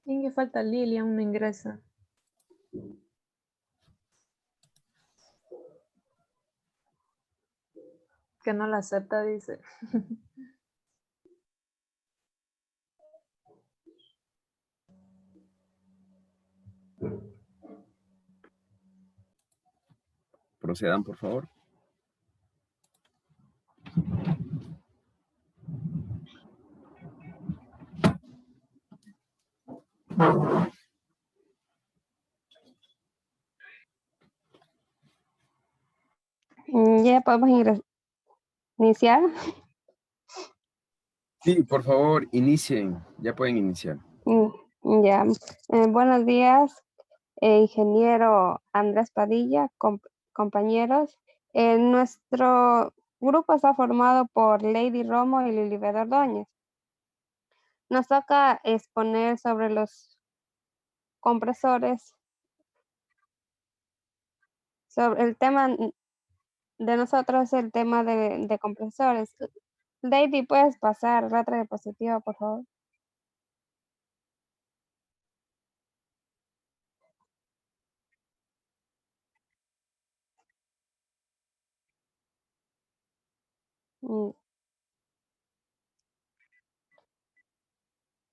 ¿Quién que falta? Lilian no ingresa. Que no la acepta, dice. Procedan, por favor. Ya podemos iniciar. Sí, por favor, inicien. Ya pueden iniciar. Ya. Buenos días, ingeniero Andrés Padilla, compañeros. Nuestro grupo está formado por Lady Romo y Lilibet Ordóñez. Nos toca exponer sobre los compresores. Sobre el tema de nosotros, el tema de compresores. Lady, ¿puedes pasar otra diapositiva, por favor?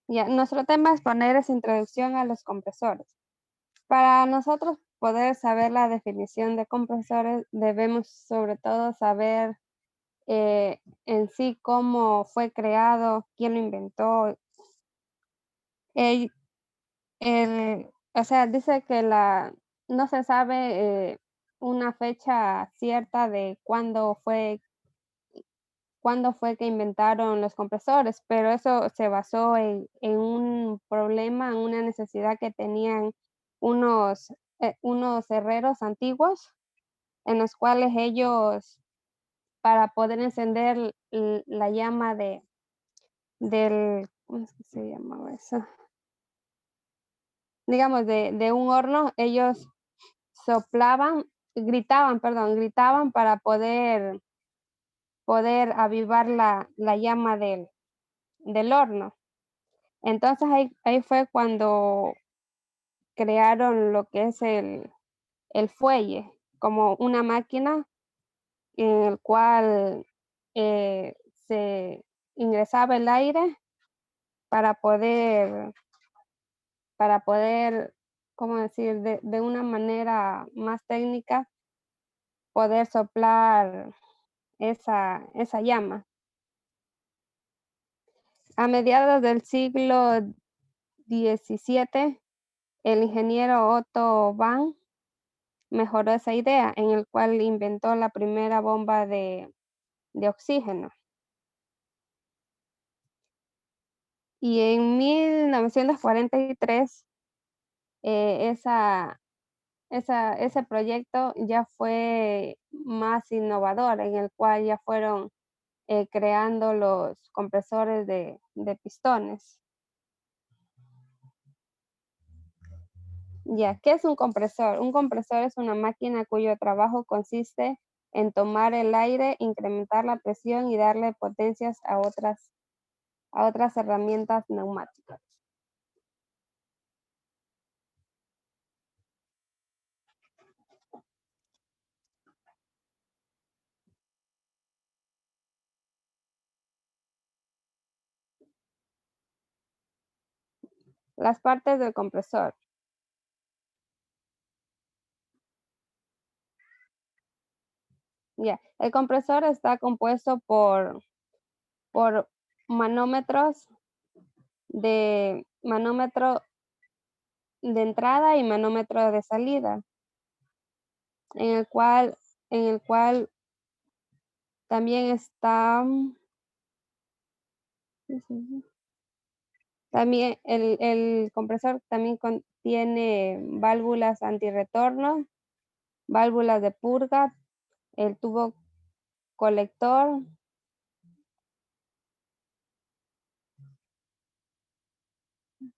Ya, nuestro tema a exponer es introducción a los compresores. Para nosotros poder saber la definición de compresores, debemos sobre todo saber en sí cómo fue creado, quién lo inventó. O sea, dice que no se sabe una fecha cierta de cuándo fue que inventaron los compresores, pero eso se basó en un problema, en una necesidad que tenían unos herreros antiguos, en los cuales ellos, para poder encender la llama ¿cómo es que se llamaba eso? Digamos, de un horno, ellos gritaban para poder avivar la llama del horno. Entonces ahí fue cuando crearon lo que es el fuelle, como una máquina en el cual se ingresaba el aire para poder, ¿cómo decir?, de una manera más técnica, poder soplar esa llama. A mediados del siglo XVII, el ingeniero Otto Hahn mejoró esa idea, en el cual inventó la primera bomba de oxígeno. Y en 1943, ese proyecto ya fue más innovador, en el cual ya fueron creando los compresores de pistones. Ya, ¿qué es un compresor? Un compresor es una máquina cuyo trabajo consiste en tomar el aire, incrementar la presión y darle potencias a otras herramientas neumáticas. Las partes del compresor. Ya, el compresor está compuesto por manómetros de entrada y manómetro de salida, en el cual también está también el compresor también contiene válvulas antirretorno, válvulas de purga, el tubo colector,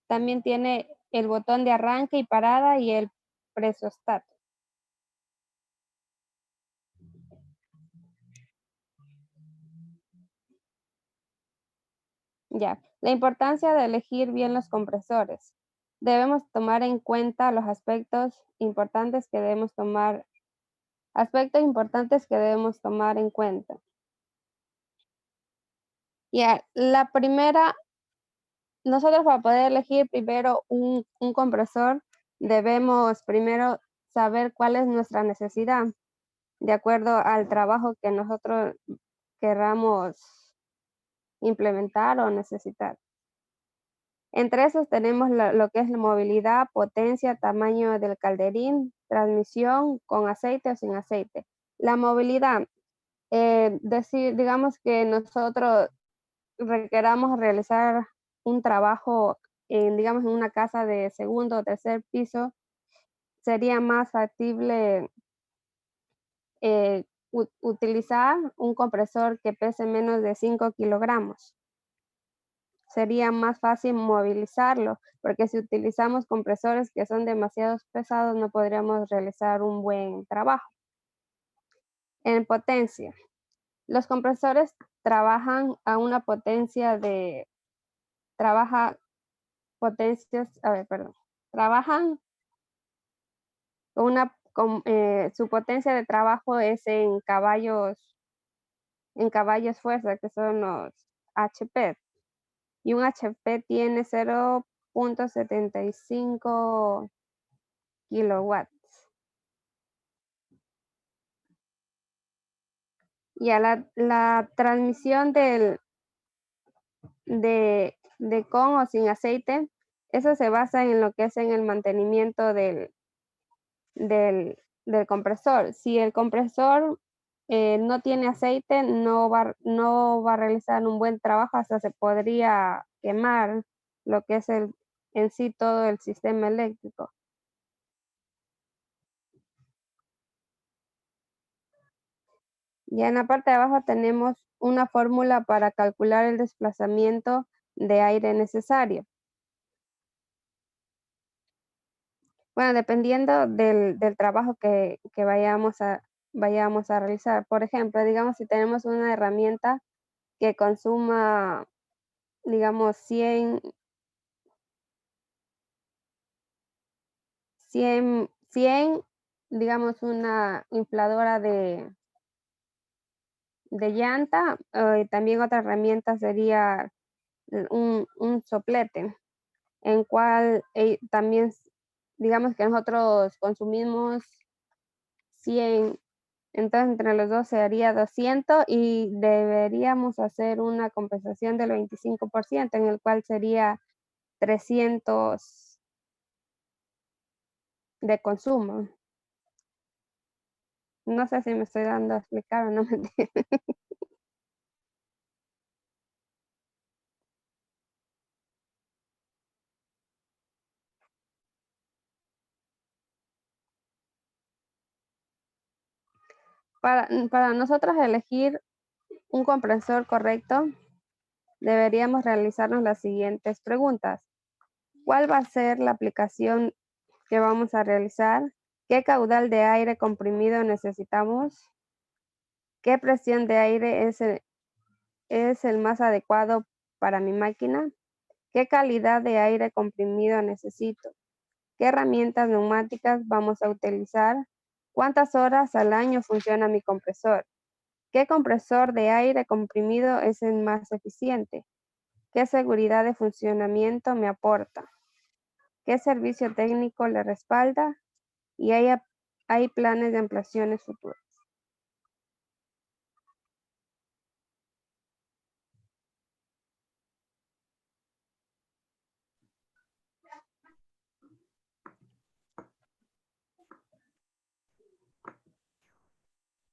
también tiene el botón de arranque y parada y el presostato. Ya, la importancia de elegir bien los compresores. debemos tomar en cuenta los aspectos importantes que debemos tomar en cuenta. Ya, la primera, nosotros para poder elegir primero un compresor, debemos primero saber cuál es nuestra necesidad, de acuerdo al trabajo que nosotros queramos implementar o necesitar. Entre esos tenemos lo que es la movilidad, potencia, tamaño del calderín, transmisión con aceite o sin aceite. La movilidad, digamos que nosotros requeramos realizar un trabajo digamos, en una casa de segundo o tercer piso, sería más factible utilizar un compresor que pese menos de 5 kilogramos. Sería más fácil movilizarlo, porque si utilizamos compresores que son demasiado pesados, no podríamos realizar un buen trabajo. En potencia, los compresores trabajan a una potencia de, trabajan su potencia de trabajo es en caballos fuerza, que son los HP. Y un HP tiene 0.75 kilowatts. Y a la transmisión de con o sin aceite, eso se basa en lo que es en el mantenimiento del compresor. Si el compresor no tiene aceite, no va a realizar un buen trabajo, hasta se podría quemar lo que es en sí todo el sistema eléctrico. Ya en la parte de abajo tenemos una fórmula para calcular el desplazamiento de aire necesario. Bueno, dependiendo del trabajo que vayamos a realizar. Por ejemplo, digamos, si tenemos una herramienta que consuma, digamos, 100, digamos, una infladora de llanta, y también otra herramienta sería un soplete, en cual también, digamos que nosotros consumimos 100, entonces entre los dos sería 200 y deberíamos hacer una compensación del 25%, en el cual sería 300 de consumo. No sé si me estoy dando a explicar o no me entienden. Para nosotros elegir un compresor correcto, deberíamos realizarnos las siguientes preguntas. ¿Cuál va a ser la aplicación que vamos a realizar? ¿Qué caudal de aire comprimido necesitamos? ¿Qué presión de aire es el más adecuado para mi máquina? ¿Qué calidad de aire comprimido necesito? ¿Qué herramientas neumáticas vamos a utilizar? ¿Cuántas horas al año funciona mi compresor? ¿Qué compresor de aire comprimido es el más eficiente? ¿Qué seguridad de funcionamiento me aporta? ¿Qué servicio técnico le respalda? Y hay planes de ampliaciones futuras.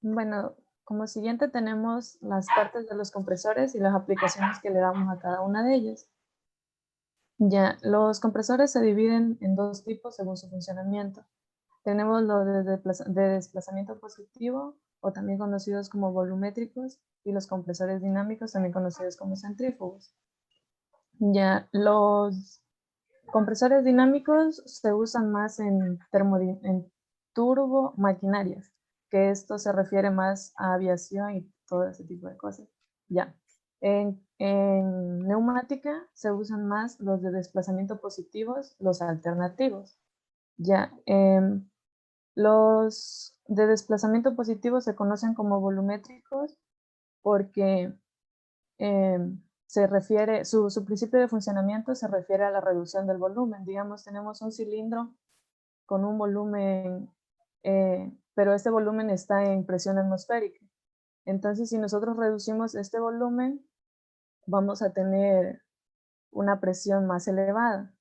Bueno, como siguiente tenemos las partes de los compresores y las aplicaciones que le damos a cada una de ellas. Ya, los compresores se dividen en dos tipos según su funcionamiento. Tenemos los de desplazamiento positivo, o también conocidos como volumétricos, y los compresores dinámicos, también conocidos como centrífugos. Ya, los compresores dinámicos se usan más en turbomaquinarias, que esto se refiere más a aviación y todo ese tipo de cosas. Ya. En neumática se usan más los de desplazamiento positivos, los alternativos. Ya, los de desplazamiento positivo se conocen como volumétricos porque se refiere, su principio de funcionamiento se refiere a la reducción del volumen. Digamos, tenemos un cilindro con un volumen, pero este volumen está en presión atmosférica. Entonces, si nosotros reducimos este volumen, vamos a tener una presión más elevada.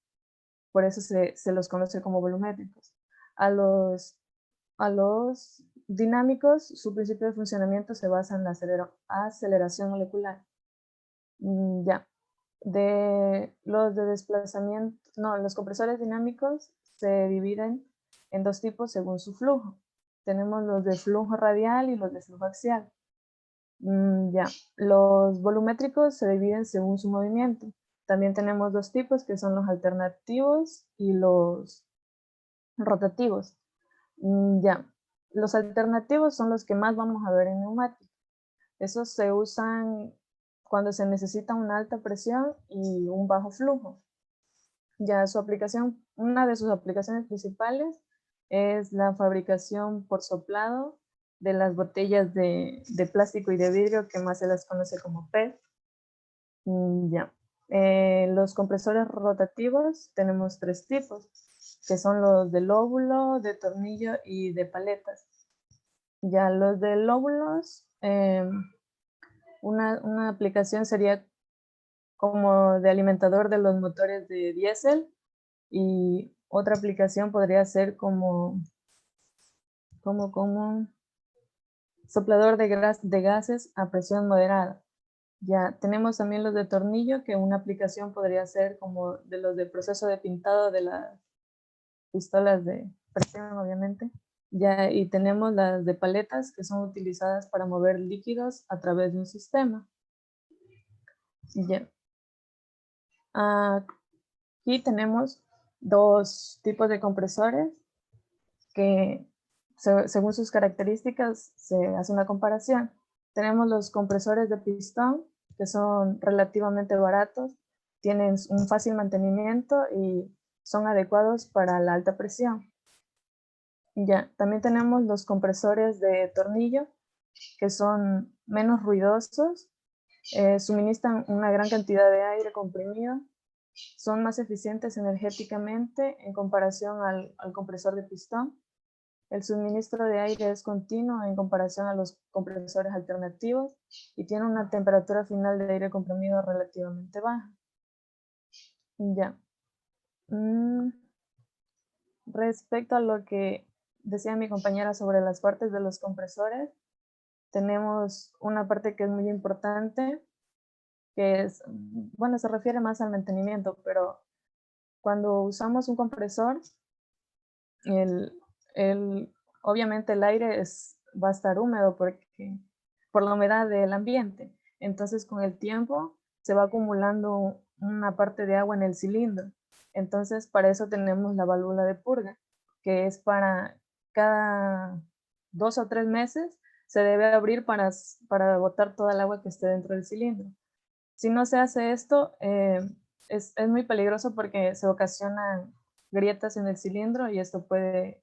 Por eso se los conoce como volumétricos. A los dinámicos, su principio de funcionamiento se basa en la aceleración molecular. Ya. De los de desplazamiento, no, los compresores dinámicos se dividen en dos tipos según su flujo. Tenemos los de flujo radial y los de flujo axial. Ya. Los volumétricos se dividen según su movimiento. También tenemos dos tipos que son los alternativos y los rotativos. Ya. Los alternativos son los que más vamos a ver en neumáticos. Esos se usan cuando se necesita una alta presión y un bajo flujo. Ya su aplicación, una de sus aplicaciones principales es la fabricación por soplado de las botellas de plástico y de vidrio, que más se las conoce como PET. Ya. Los compresores rotativos tenemos tres tipos, que son los de lóbulo, de tornillo y de paletas. Ya los de lóbulos, una aplicación sería como de alimentador de los motores de diésel, y otra aplicación podría ser como soplador de gases a presión moderada. Ya tenemos también los de tornillo, que una aplicación podría ser como de los de proceso de pintado de las pistolas de presión, obviamente. Ya, y tenemos las de paletas, que son utilizadas para mover líquidos a través de un sistema. Ya. Aquí tenemos dos tipos de compresores que según sus características se hace una comparación. Tenemos los compresores de pistón, que son relativamente baratos, tienen un fácil mantenimiento y son adecuados para la alta presión. Ya, también tenemos los compresores de tornillo, que son menos ruidosos, suministran una gran cantidad de aire comprimido, son más eficientes energéticamente en comparación al compresor de pistón. El suministro de aire es continuo en comparación a los compresores alternativos y tiene una temperatura final de aire comprimido relativamente baja. Ya. Respecto a lo que decía mi compañera sobre las partes de los compresores, tenemos una parte que es muy importante, que es, bueno, se refiere más al mantenimiento, pero cuando usamos un compresor, obviamente el aire va a estar húmedo por la humedad del ambiente. Entonces, con el tiempo se va acumulando una parte de agua en el cilindro. Entonces, para eso tenemos la válvula de purga, que es para cada 2 o 3 meses se debe abrir para botar toda el agua que esté dentro del cilindro. Si no se hace esto, es muy peligroso porque se ocasionan grietas en el cilindro y esto puede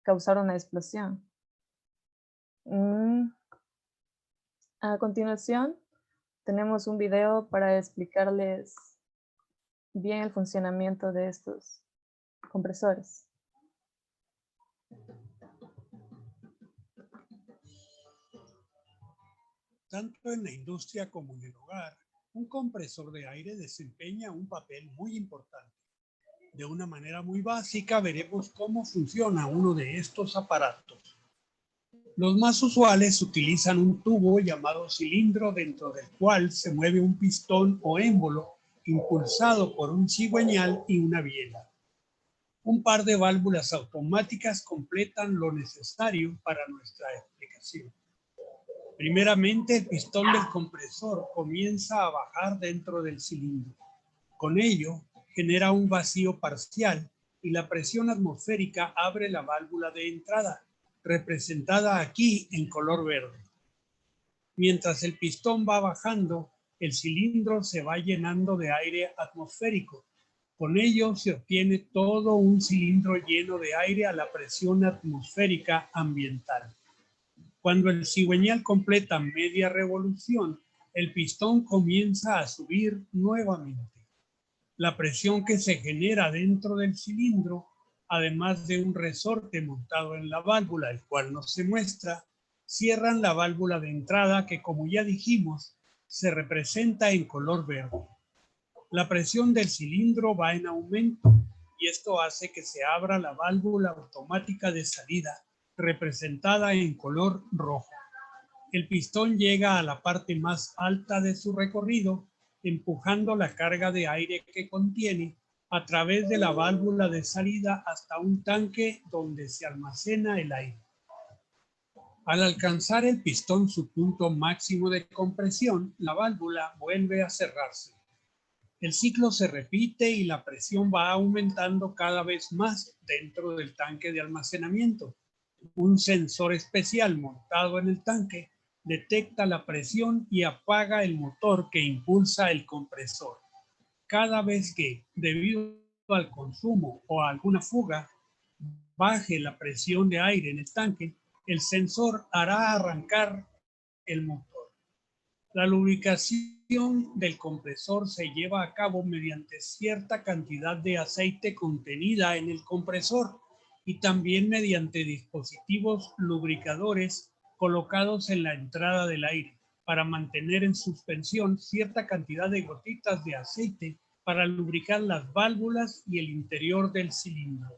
causar una explosión. A continuación, tenemos un video para explicarles bien el funcionamiento de estos compresores. Tanto en la industria como en el hogar, un compresor de aire desempeña un papel muy importante. De una manera muy básica veremos cómo funciona uno de estos aparatos. Los más usuales utilizan un tubo llamado cilindro, dentro del cual se mueve un pistón o émbolo impulsado por un cigüeñal y una biela. Un par de válvulas automáticas completan lo necesario para nuestra explicación. Primeramente, el pistón del compresor comienza a bajar dentro del cilindro. Con ello, genera un vacío parcial y la presión atmosférica abre la válvula de entrada, representada aquí en color verde. Mientras el pistón va bajando, el cilindro se va llenando de aire atmosférico. Con ello se obtiene todo un cilindro lleno de aire a la presión atmosférica ambiental. Cuando el cigüeñal completa media revolución, el pistón comienza a subir nuevamente. La presión que se genera dentro del cilindro, además de un resorte montado en la válvula, el cual no se muestra, cierran la válvula de entrada que, como ya dijimos, se representa en color verde. La presión del cilindro va en aumento y esto hace que se abra la válvula automática de salida, representada en color rojo. El pistón llega a la parte más alta de su recorrido, empujando la carga de aire que contiene a través de la válvula de salida hasta un tanque donde se almacena el aire. Al alcanzar el pistón su punto máximo de compresión, la válvula vuelve a cerrarse. El ciclo se repite y la presión va aumentando cada vez más dentro del tanque de almacenamiento. Un sensor especial montado en el tanque detecta la presión y apaga el motor que impulsa el compresor. Cada vez que, debido al consumo o a alguna fuga, baje la presión de aire en el tanque, el sensor hará arrancar el motor. La lubricación del compresor se lleva a cabo mediante cierta cantidad de aceite contenida en el compresor y también mediante dispositivos lubricadores colocados en la entrada del aire para mantener en suspensión cierta cantidad de gotitas de aceite para lubricar las válvulas y el interior del cilindro.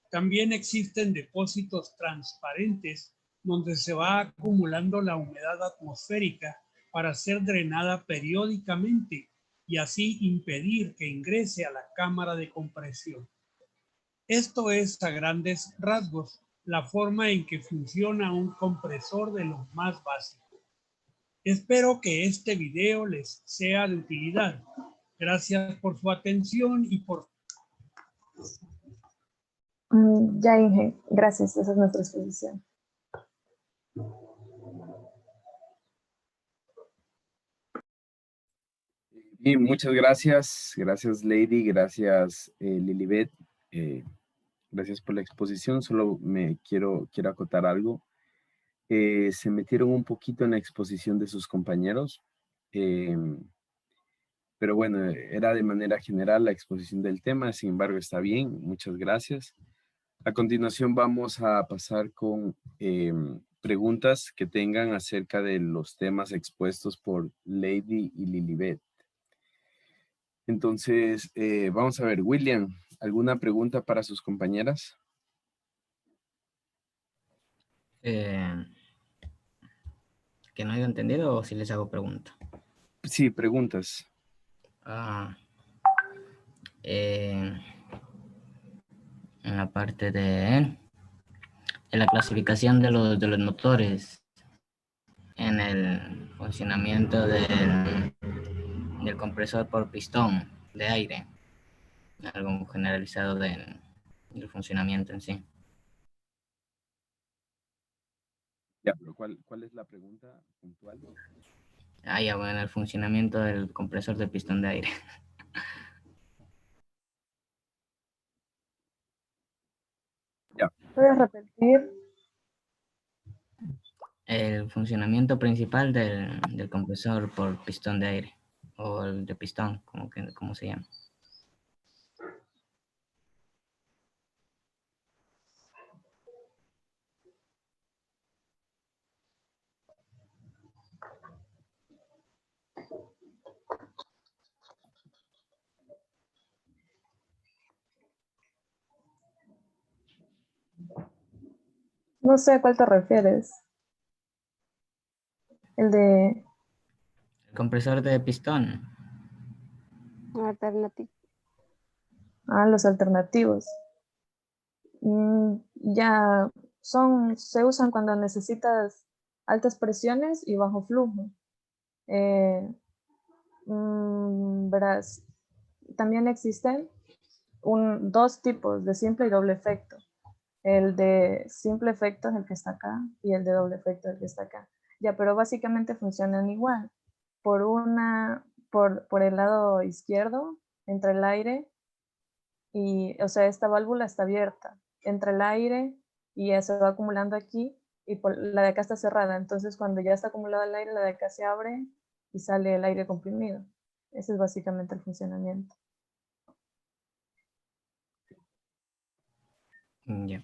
También existen depósitos transparentes donde se va acumulando la humedad atmosférica para ser drenada periódicamente y así impedir que ingrese a la cámara de compresión. Esto es, a grandes rasgos, la forma en que funciona un compresor de lo más básico. Espero que este video les sea de utilidad. Gracias por su atención y por... Ya, Inge, gracias. Esa es nuestra exposición. Bien, muchas gracias. Gracias, Lady. Gracias, Lilibet. Gracias por la exposición. Solo quiero acotar algo. Se metieron un poquito en la exposición de sus compañeros. Pero bueno, era de manera general la exposición del tema. Sin embargo, está bien. Muchas gracias. A continuación vamos a pasar con preguntas que tengan acerca de los temas expuestos por Lady y Lilibet. Entonces, vamos a ver, William, ¿alguna pregunta para sus compañeras? Que no haya entendido o si les hago pregunta. Sí, preguntas. En la parte de la clasificación de los motores en el funcionamiento del compresor por pistón de aire, algo generalizado del funcionamiento en sí. Ya, pero ¿cuál es la pregunta puntual? Ya, bueno, el funcionamiento del compresor de pistón de aire. Ya. ¿Puedes repetir? El funcionamiento principal del compresor por pistón de aire, o el de pistón, como se llama. No sé a cuál te refieres. El de... El compresor de pistón. Alternativo. los alternativos. Ya se usan cuando necesitas altas presiones y bajo flujo. Verás, también existen dos tipos de simple y doble efecto. El de simple efecto es el que está acá y el de doble efecto es el que está acá. Ya, pero básicamente funcionan igual. por el lado izquierdo, entre el aire y, o sea, esta válvula está abierta entre el aire y ya se va acumulando aquí y la de acá está cerrada. Entonces, cuando ya está acumulado el aire, la de acá se abre y sale el aire comprimido. Ese es básicamente el funcionamiento. Ya.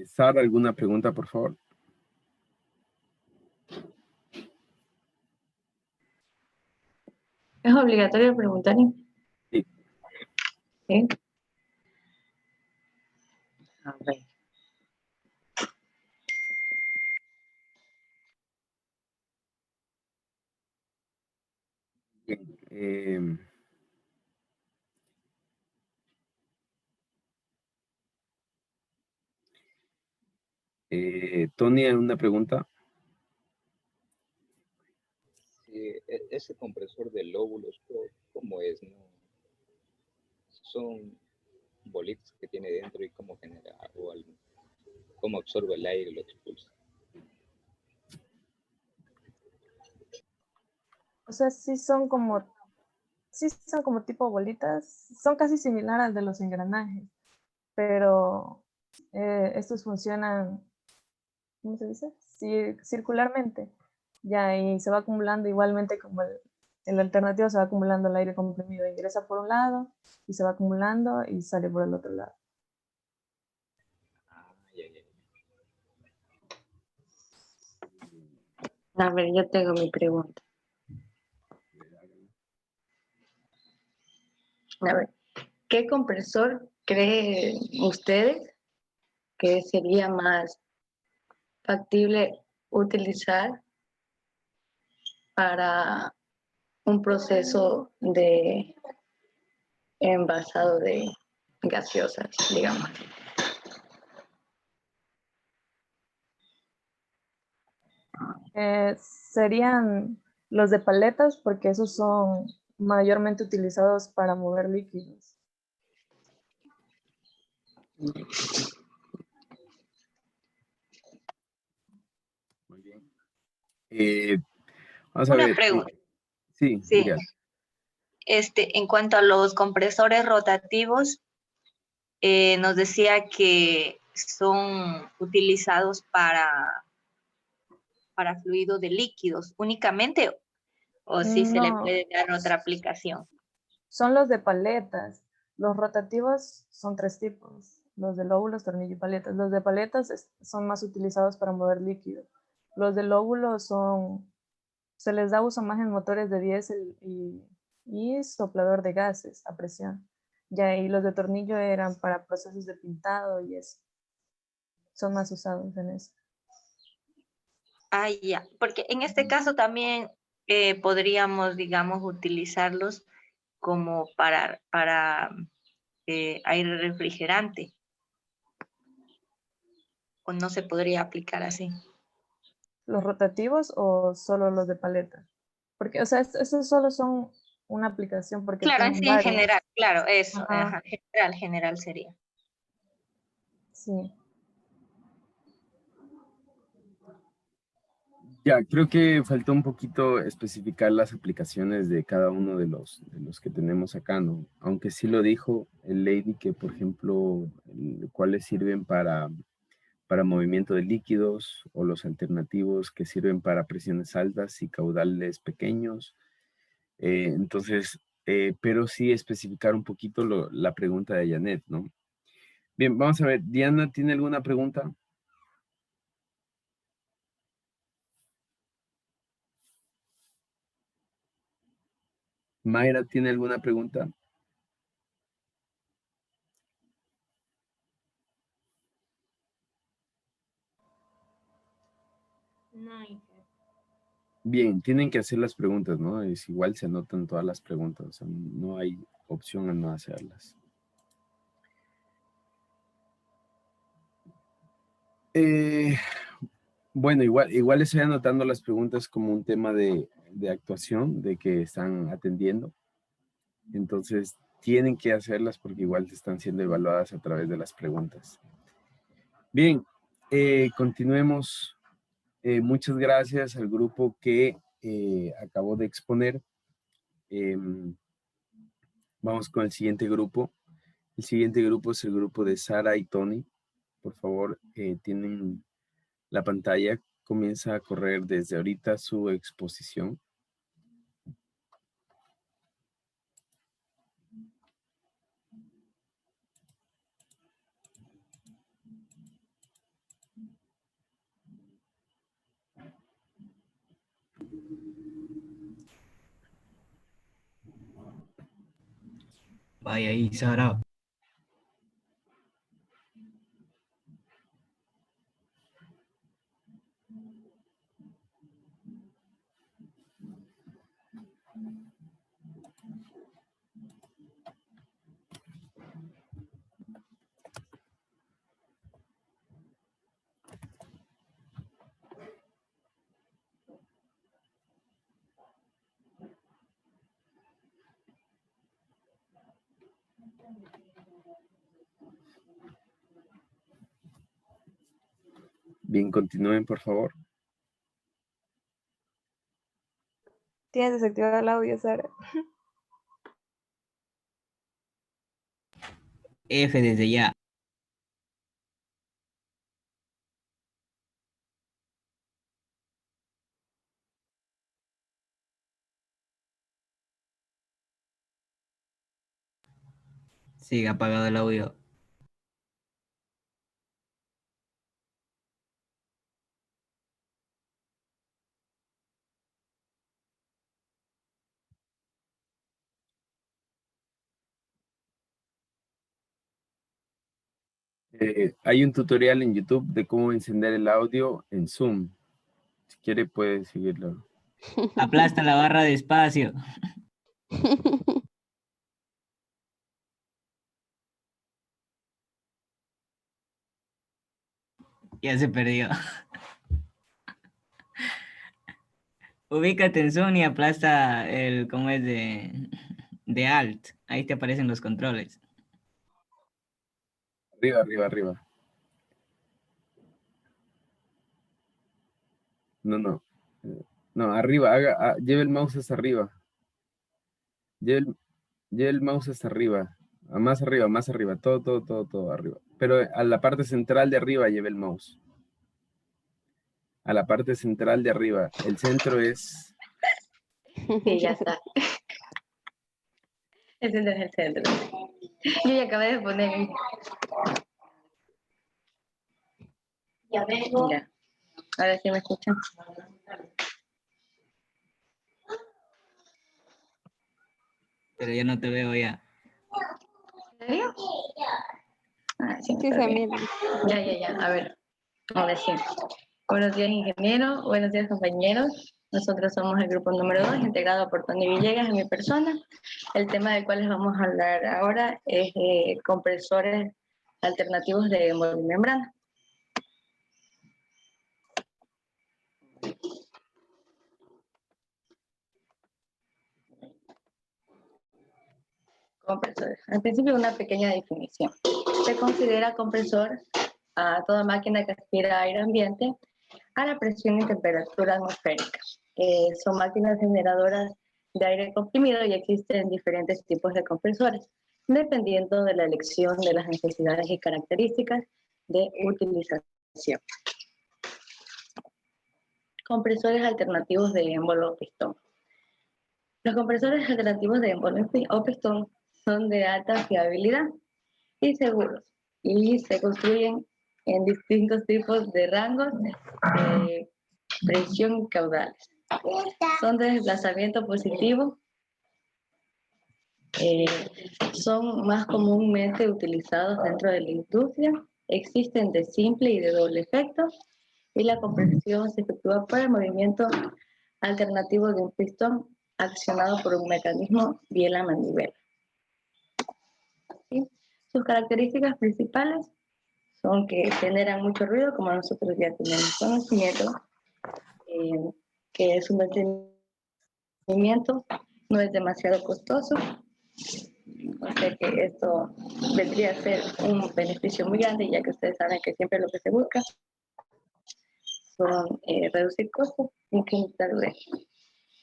Sara, ¿alguna pregunta, por favor? ¿Es obligatorio preguntar? Sí. ¿Sí? A ver. Bien. Tony, ¿alguna pregunta? Ese compresor de lóbulos, ¿cómo es? ¿No? Son bolitas que tiene dentro y cómo genera o algo, cómo absorbe el aire y lo expulsa. O sea, sí son como tipo bolitas, son casi similares al de los engranajes, pero estos funcionan, ¿cómo se dice? Circularmente. Ya, y se va acumulando igualmente como el alternativo, se va acumulando el aire comprimido, ingresa por un lado y se va acumulando y sale por el otro lado. A ver, yo tengo mi pregunta. A ver, ¿qué compresor creen ustedes que sería más factible utilizar para un proceso de envasado de gaseosas, digamos? Serían los de paletas porque esos son mayormente utilizados para mover líquidos. Muy bien. Vamos a Una ver. pregunta. Sí, Sí. diga. En cuanto a los compresores rotativos, nos decía que son utilizados para fluido de líquidos únicamente, o si se le No, puede dar otra aplicación. son los de paletas. Los rotativos son 3 tipos, los de lóbulos, tornillo y paletas. Los de paletas son más utilizados para mover líquido. Los de lóbulos se les da uso más en motores de diésel y soplador de gases a presión. Ya, y los de tornillo eran para procesos de pintado y eso. Son más usados en eso. Ah, ya, porque en este caso también podríamos, digamos, utilizarlos como para aire refrigerante. ¿O no se podría aplicar así? ¿Los rotativos o solo los de paleta? Porque, o sea, estos solo son una aplicación porque Claro, tienen sí, en varios. general, claro, eso, Ajá. ajá, general sería. Sí. Ya, creo que faltó un poquito especificar las aplicaciones de cada uno de los que tenemos acá, ¿no? Aunque sí lo dijo el Lady que, por ejemplo, cuáles sirven para movimiento de líquidos o los alternativos que sirven para presiones altas y caudales pequeños. Entonces, pero sí especificar un poquito la pregunta de Janet, ¿no? Bien, vamos a ver. Diana, ¿tiene alguna pregunta? Mayra, ¿tiene alguna pregunta? No. Bien, tienen que hacer las preguntas, ¿no? Es igual se anotan todas las preguntas, o sea, no hay opción a no hacerlas. Bueno, igual estoy anotando las preguntas como un tema de actuación, de que están atendiendo. Entonces, tienen que hacerlas porque igual están siendo evaluadas a través de las preguntas. Bien, continuemos Muchas gracias al grupo que acabó de exponer. Vamos con el siguiente grupo. El siguiente grupo es el grupo de Sara y Tony. Por favor, tienen la pantalla. Comienza a correr desde ahorita su exposición. Vaya ahí, Sara. Bien, continúen, por favor. Tienes desactivado el audio, Sara. F desde ya. Sigue apagado el audio. Hay un tutorial en YouTube de cómo encender el audio en Zoom. Si quiere, puede seguirlo. Aplasta la barra de espacio. Ya se perdió. Ubícate en Zoom y aplasta el, ¿cómo es? De Alt. Ahí te aparecen los controles. Arriba, arriba, arriba. No. No, arriba. Lleve el mouse hasta arriba. Lleve el mouse hasta arriba. Más arriba, más arriba. Todo arriba. Pero a la parte central de arriba lleve el mouse. A la parte central de arriba. El centro es... Sí, ya está. El centro es el centro. Yo ya acabé de poner. Ya vengo. Ya. Ahora sí me escuchan. Pero yo no te veo ya. ¿En serio? Ah, sí, Sí, está se bien. mira. Ya. A ver, ahora sí. Buenos días, ingeniero. Buenos días, compañeros. Nosotros somos el grupo número 2, integrado por Tony Villegas y mi persona. El tema del cual les vamos a hablar ahora es compresores alternativos de membrana. Compresores. Al principio, una pequeña definición. Se considera compresor a toda máquina que aspira aire ambiente a la presión y temperatura atmosférica. Son máquinas generadoras de aire comprimido y existen diferentes tipos de compresores, dependiendo de la elección de las necesidades y características de utilización. Compresores alternativos de émbolo o pistón. Los compresores alternativos de émbolo o pistón son de alta fiabilidad y seguros y se construyen en distintos tipos de rangos de presión y caudales. Son de desplazamiento positivo, son más comúnmente utilizados dentro de la industria, existen de simple y de doble efecto y la compresión se efectúa por el movimiento alternativo de un pistón accionado por un mecanismo biela-manivela. ¿Sí? Sus características principales son que generan mucho ruido, como nosotros ya tenemos conocimiento, que su mantenimiento no es demasiado costoso, o sea que esto vendría a ser un beneficio muy grande, ya que ustedes saben que siempre lo que se busca son reducir costos, incrementar de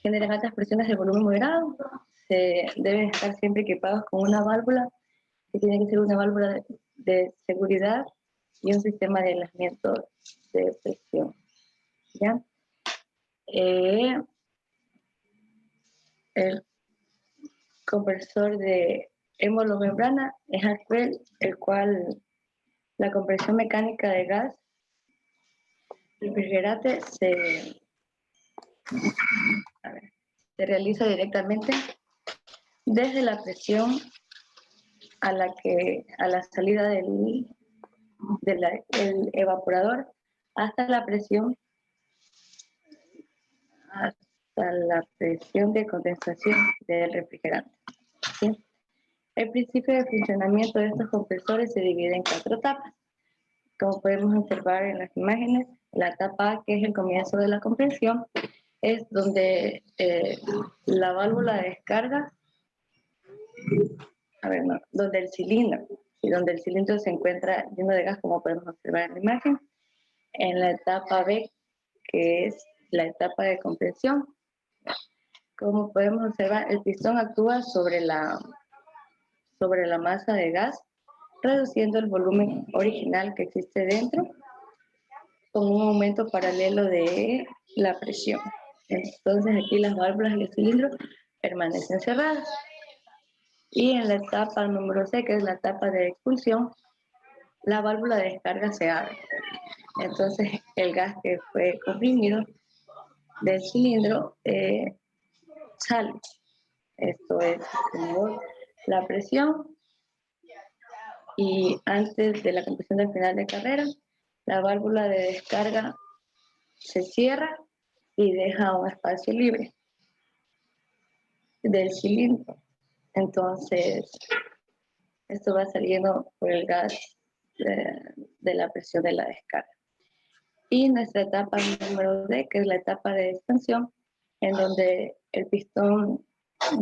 generan altas presiones de volumen moderado, se deben estar siempre equipados con una válvula, que tiene que ser una válvula de seguridad y un sistema de aislamiento de presión. ¿Ya? El compresor de hemolomembrana es aquel el cual la compresión mecánica de gas refrigerante se realiza directamente desde la presión a la salida del evaporador hasta la presión de condensación del refrigerante. ¿Sí? El principio de funcionamiento de estos compresores se divide en 4 etapas. Como podemos observar en las imágenes, la etapa A, que es el comienzo de la compresión, es donde la válvula de descarga, donde el cilindro, y donde el cilindro se encuentra lleno de gas, como podemos observar en la imagen. En la etapa B, que es la etapa de compresión, como podemos observar, el pistón actúa sobre la masa de gas, reduciendo el volumen original que existe dentro, con un aumento paralelo de la presión. Entonces aquí las válvulas del cilindro permanecen cerradas. Y en la etapa número C, que es la etapa de expulsión, la válvula de descarga se abre. Entonces el gas que fue comprimido del cilindro sale. Esto es como la presión. Y antes de la compresión del final de carrera, la válvula de descarga se cierra y deja un espacio libre del cilindro. Entonces, esto va saliendo por el gas de la presión de la descarga. Y nuestra etapa número D, que es la etapa de expansión, en donde el pistón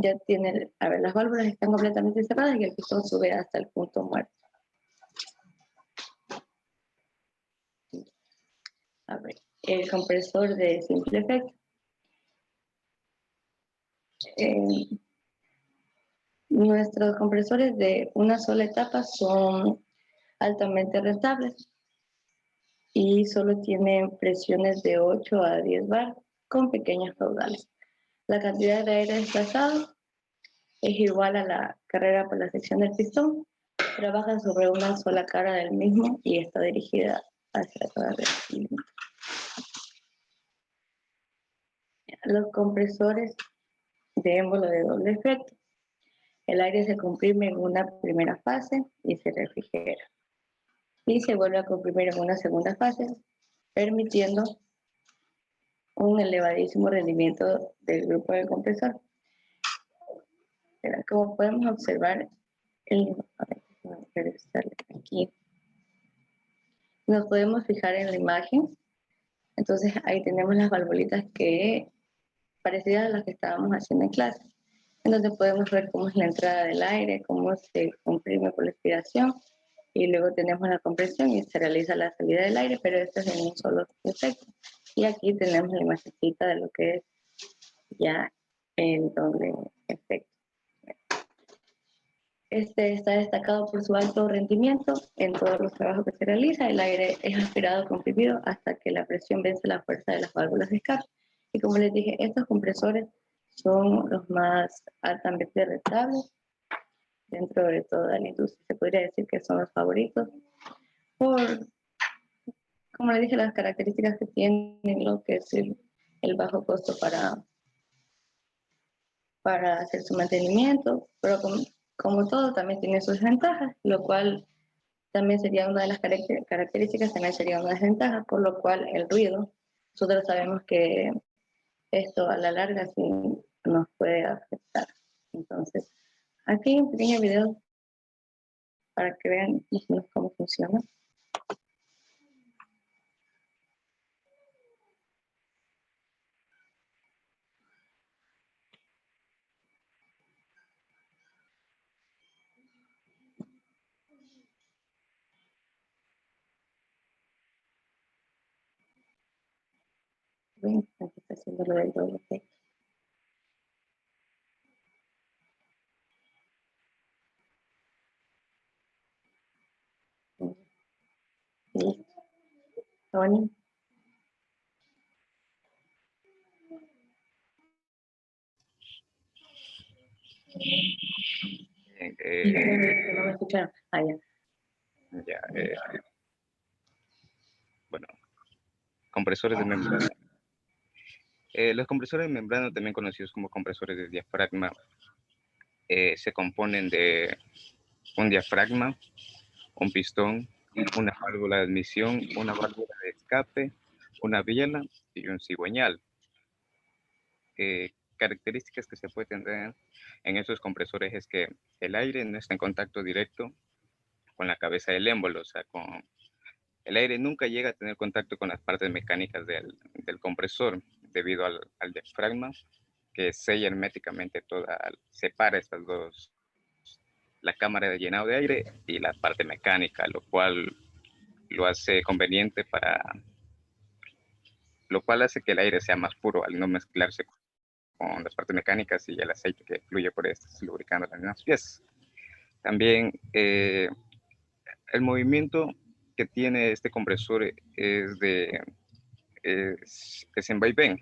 ya tiene, las válvulas están completamente cerradas y el pistón sube hasta el punto muerto. El compresor de simple efecto. Nuestros compresores de una sola etapa son altamente rentables y solo tienen presiones de 8 a 10 bar con pequeños caudales. La cantidad de aire desplazado es igual a la carrera por la sección del pistón. Trabaja sobre una sola cara del mismo y está dirigida hacia toda la cilindro. Los compresores de émbolo de doble efecto. El aire se comprime en una primera fase y se refrigera. Y se vuelve a comprimir en una segunda fase, permitiendo un elevadísimo rendimiento del grupo del compresor. Como podemos observar, aquí nos podemos fijar en la imagen. Entonces ahí tenemos las valvulitas parecidas a las que estábamos haciendo en clase, en donde podemos ver cómo es la entrada del aire, cómo se comprime por la expiración, y luego tenemos la compresión y se realiza la salida del aire, pero esto es en un solo efecto. Y aquí tenemos la imagencita de lo que es ya el doble efecto. Este está destacado por su alto rendimiento en todos los trabajos que se realiza. El aire es aspirado comprimido hasta que la presión vence la fuerza de las válvulas de escape. Y como les dije, estos compresores son los más altamente rentables dentro de toda la industria. Se podría decir que son los favoritos por, como les dije, las características que tienen, lo que es el bajo costo para hacer su mantenimiento, pero como todo también tiene sus ventajas, lo cual también sería una de las características, también sería una desventaja, por lo cual el ruido, nosotros sabemos que esto a la larga sí nos puede afectar. Entonces, aquí hay un pequeño video para que vean más o menos cómo funciona. Ven, aquí está haciendo lo del doble efecto. Listo. Tony. No me escucharon. Ah, ya. Ya, bueno, compresores de membrana. Los compresores de membrana, también conocidos como compresores de diafragma, se componen de un diafragma, un pistón, una válvula de admisión, una válvula de escape, una biela y un cigüeñal. Características que se pueden tener en estos compresores es que el aire no está en contacto directo con la cabeza del émbolo, o sea, el aire nunca llega a tener contacto con las partes mecánicas del compresor debido al diafragma que sella herméticamente separa estas dos, la cámara de llenado de aire y la parte mecánica, lo cual lo hace conveniente lo cual hace que el aire sea más puro al no mezclarse con las partes mecánicas y el aceite que fluye por estas, lubricando las mismas piezas. También el movimiento que tiene este compresor es en vaivén,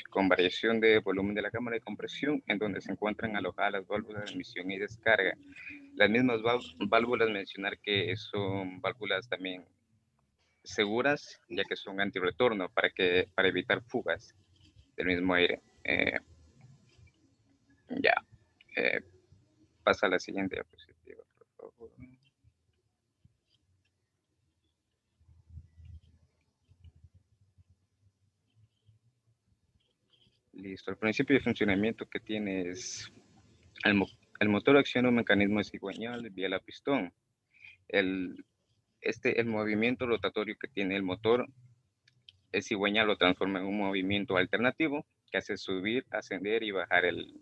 con variación de volumen de la cámara de compresión, en donde se encuentran alojadas las válvulas de admisión y descarga. Las mismas válvulas, mencionar que son válvulas también seguras, ya que son antirretorno para evitar fugas del mismo aire. Pasa a la siguiente diapositiva, por favor. Listo. El principio de funcionamiento que tiene es el motor acciona un mecanismo de cigüeñal vía la pistón. El movimiento rotatorio que tiene el motor, el cigüeñal lo transforma en un movimiento alternativo que hace subir, ascender y bajar el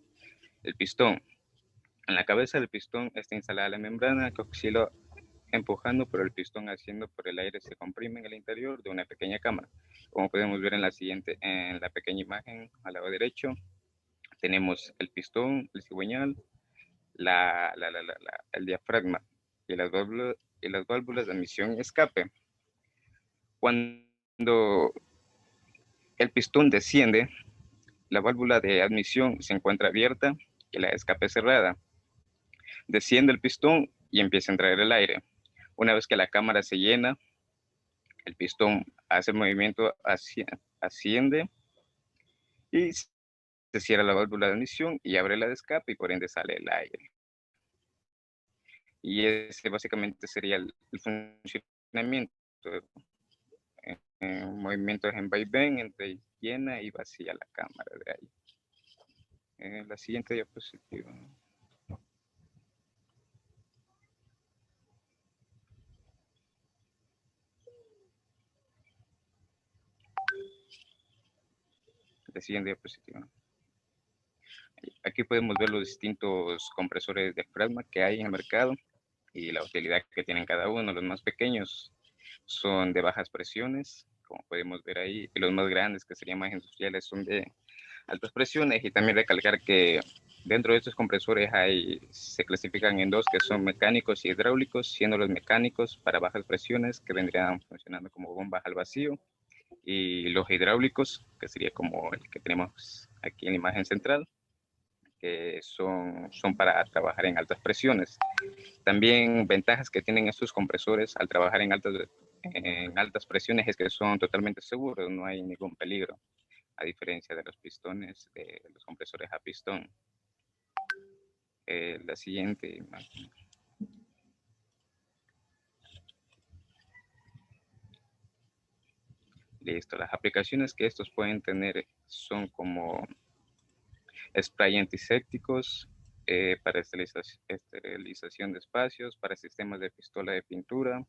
pistón. En la cabeza del pistón está instalada la membrana que oscila empujando por el pistón, haciendo por el aire se comprime en el interior de una pequeña cámara. Como podemos ver en la pequeña imagen al lado derecho, tenemos el pistón, el cigüeñal, el diafragma y las válvulas de admisión y escape. Cuando el pistón desciende, la válvula de admisión se encuentra abierta y la de escape cerrada. Desciende el pistón y empieza a entrar el aire. Una vez que la cámara se llena, el pistón hace el movimiento, asciende y se cierra la válvula de admisión y abre la de escape y por ende sale el aire. Y ese básicamente sería el funcionamiento. Movimientos en vaivén entre llena y vacía la cámara de aire. La siguiente diapositiva. La siguiente diapositiva. Aquí podemos ver los distintos compresores de diafragma que hay en el mercado y la utilidad que tienen cada uno. Los más pequeños son de bajas presiones, como podemos ver ahí, y los más grandes, que serían más industriales, son de altas presiones. Y también recalcar que dentro de estos compresores se clasifican en dos, que son mecánicos y hidráulicos, siendo los mecánicos para bajas presiones, que vendrían funcionando como bombas al vacío, y los hidráulicos, que sería como el que tenemos aquí en la imagen central, que son para trabajar en altas presiones. También ventajas que tienen estos compresores al trabajar en altas presiones es que son totalmente seguros, no hay ningún peligro, a diferencia de los pistones, de los compresores a pistón. La siguiente imagen. Listo, las aplicaciones que estos pueden tener son como spray antisépticos, para esterilización de espacios, para sistemas de pistola de pintura,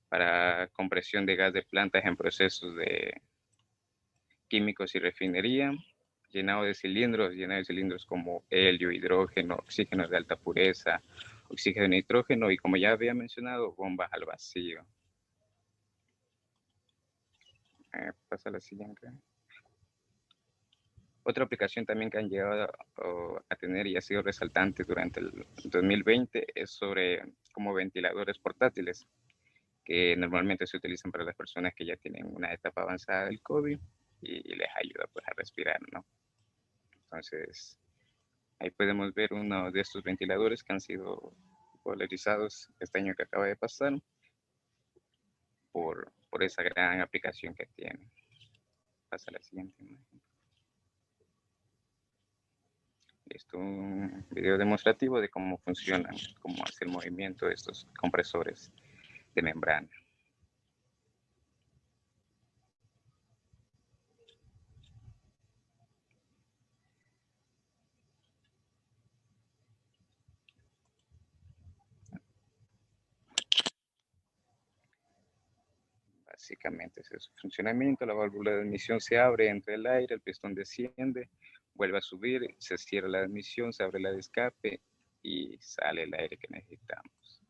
para compresión de gas de plantas en procesos de químicos y refinería, llenado de cilindros como helio, hidrógeno, oxígeno de alta pureza, oxígeno de nitrógeno y, como ya había mencionado, bombas al vacío. Pasa a la siguiente. Otra aplicación también que han llegado a tener y ha sido resaltante durante el 2020 es sobre como ventiladores portátiles, que normalmente se utilizan para las personas que ya tienen una etapa avanzada del COVID y les ayuda pues a respirar, ¿no? Entonces, ahí podemos ver uno de estos ventiladores que han sido popularizados este año que acaba de pasar por esa gran aplicación que tiene. Pasa a la siguiente imagen. Listo, un video demostrativo de cómo funcionan, cómo hace el movimiento de estos compresores de membrana. Básicamente ese es su funcionamiento. La válvula de admisión se abre, entra el aire, el pistón desciende, vuelve a subir, se cierra la admisión, se abre la de escape y sale el aire que necesitamos.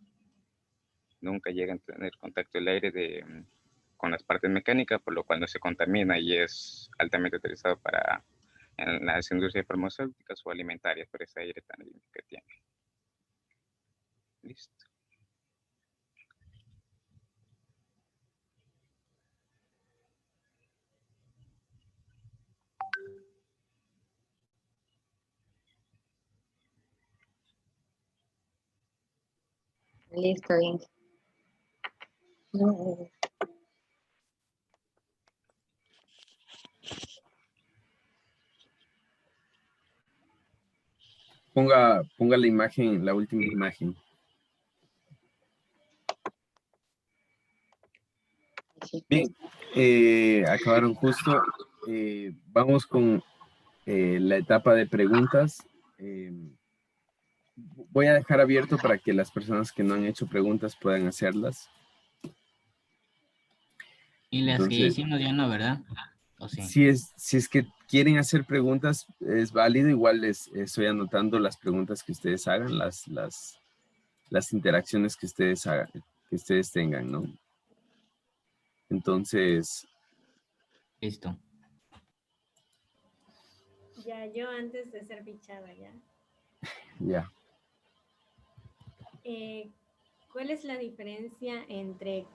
Nunca llega a tener contacto el aire con las partes mecánicas, por lo cual no se contamina y es altamente utilizado para en las industrias farmacéuticas o alimentarias por ese aire tan limpio que tiene. Listo. Listo, bien. Ponga la imagen, la última imagen. Bien, acabaron justo. Vamos con la etapa de preguntas. Voy a dejar abierto para que las personas que no han hecho preguntas puedan hacerlas. Y las que Entonces, hicimos ya no, ¿verdad? ¿O sí? si es que quieren hacer preguntas, es válido. Igual les estoy anotando las preguntas que ustedes hagan, las interacciones que ustedes hagan, que ustedes tengan, ¿no? Entonces. Listo. Ya, yo antes de ser bichada, ya. Ya. ¿Cuál es la diferencia entre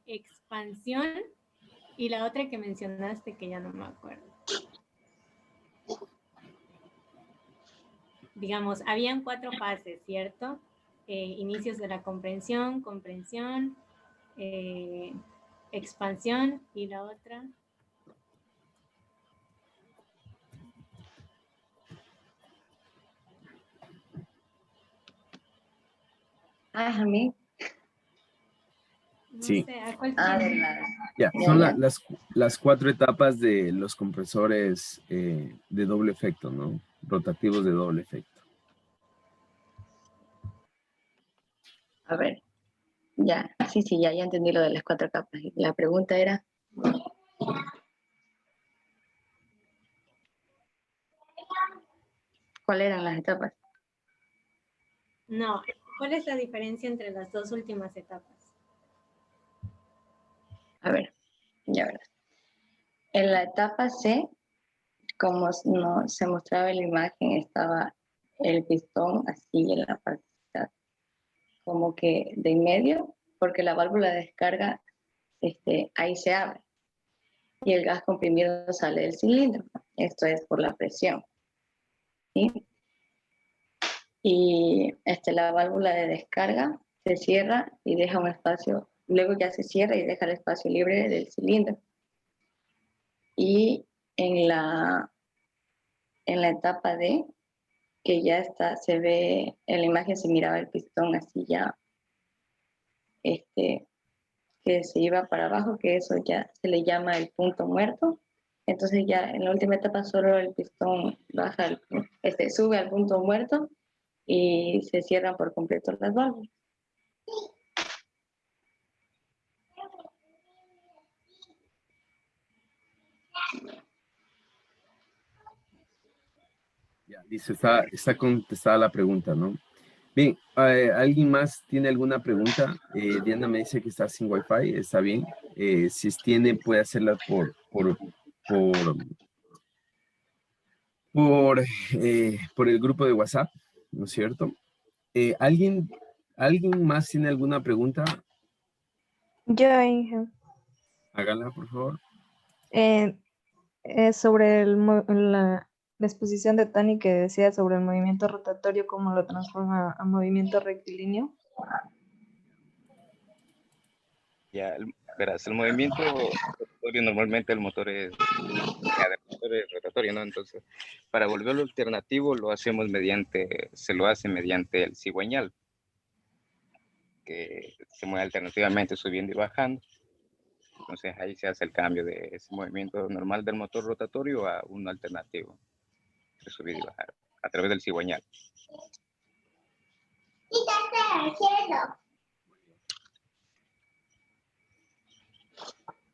expansión y la otra que mencionaste que ya no me acuerdo? Digamos, habían 4 fases, ¿cierto? Inicios de la comprensión, expansión y la otra. Ah, a mí. No Sí. sé, ¿a cuál Ah, de tiene? las. Ya, son las 4 etapas de los compresores de doble efecto, ¿no? Rotativos de doble efecto. A ver, ya, sí, ya entendí lo de las 4 capas. La pregunta era, ¿cuáles eran las etapas? No, ¿cuál es la diferencia entre las 2 últimas etapas? A ver, ya verás. En la etapa C, como no se mostraba en la imagen, estaba el pistón así en la parte como que de en medio, porque la válvula de descarga ahí se abre y el gas comprimido sale del cilindro. Esto es por la presión. ¿Sí? Y la válvula de descarga se cierra y deja un espacio, luego ya se cierra y deja el espacio libre del cilindro. Y en la etapa D, que ya está, se ve, en la imagen se miraba el pistón así ya, que se iba para abajo, que eso ya se le llama el punto muerto. Entonces ya en la última etapa solo el pistón baja, sube al punto muerto y se cierran por completo las válvulas. Ya, listo, está contestada la pregunta, ¿no? Bien, ¿alguien más tiene alguna pregunta? Diana me dice que está sin Wi-Fi, está bien. Si tiene, puede hacerla por el grupo de WhatsApp, ¿no es cierto? ¿Alguien más tiene alguna pregunta? Yo, Inge, Hágala, por favor. sobre la exposición de Tony que decía sobre el movimiento rotatorio, cómo lo transforma a movimiento rectilíneo. Ya, verás, el movimiento rotatorio, normalmente el motor es rotatorio, ¿no? Entonces, para volverlo alternativo se lo hace mediante el cigüeñal, que se mueve alternativamente subiendo y bajando. Entonces ahí se hace el cambio de ese movimiento normal del motor rotatorio a uno alternativo, de subir y bajar, a través del cigüeñal.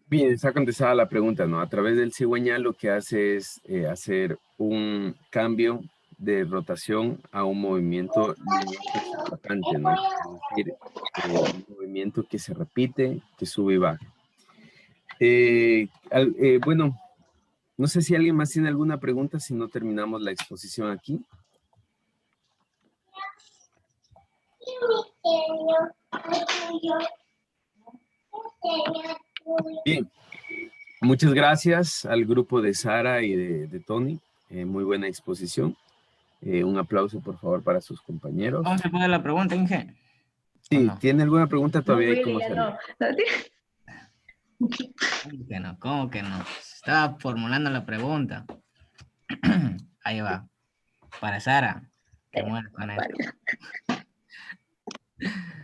Bien, está contestada la pregunta, ¿no? A través del cigüeñal lo que hace es hacer un cambio de rotación a un movimiento constante, ¿no? Es decir, un movimiento que se repite, que sube y baja. Bueno, no sé si alguien más tiene alguna pregunta, si no terminamos la exposición aquí. Bien, muchas gracias al grupo de Sara y de Tony. Muy buena exposición. Un aplauso, por favor, para sus compañeros. ¿Cómo se pone la pregunta, Inge? Sí, no? ¿tiene alguna pregunta? Todavía No, hay como ya hacerlo. no. ¿Cómo que no? Estaba formulando la pregunta. Ahí va. Para Sara, que muere con esto.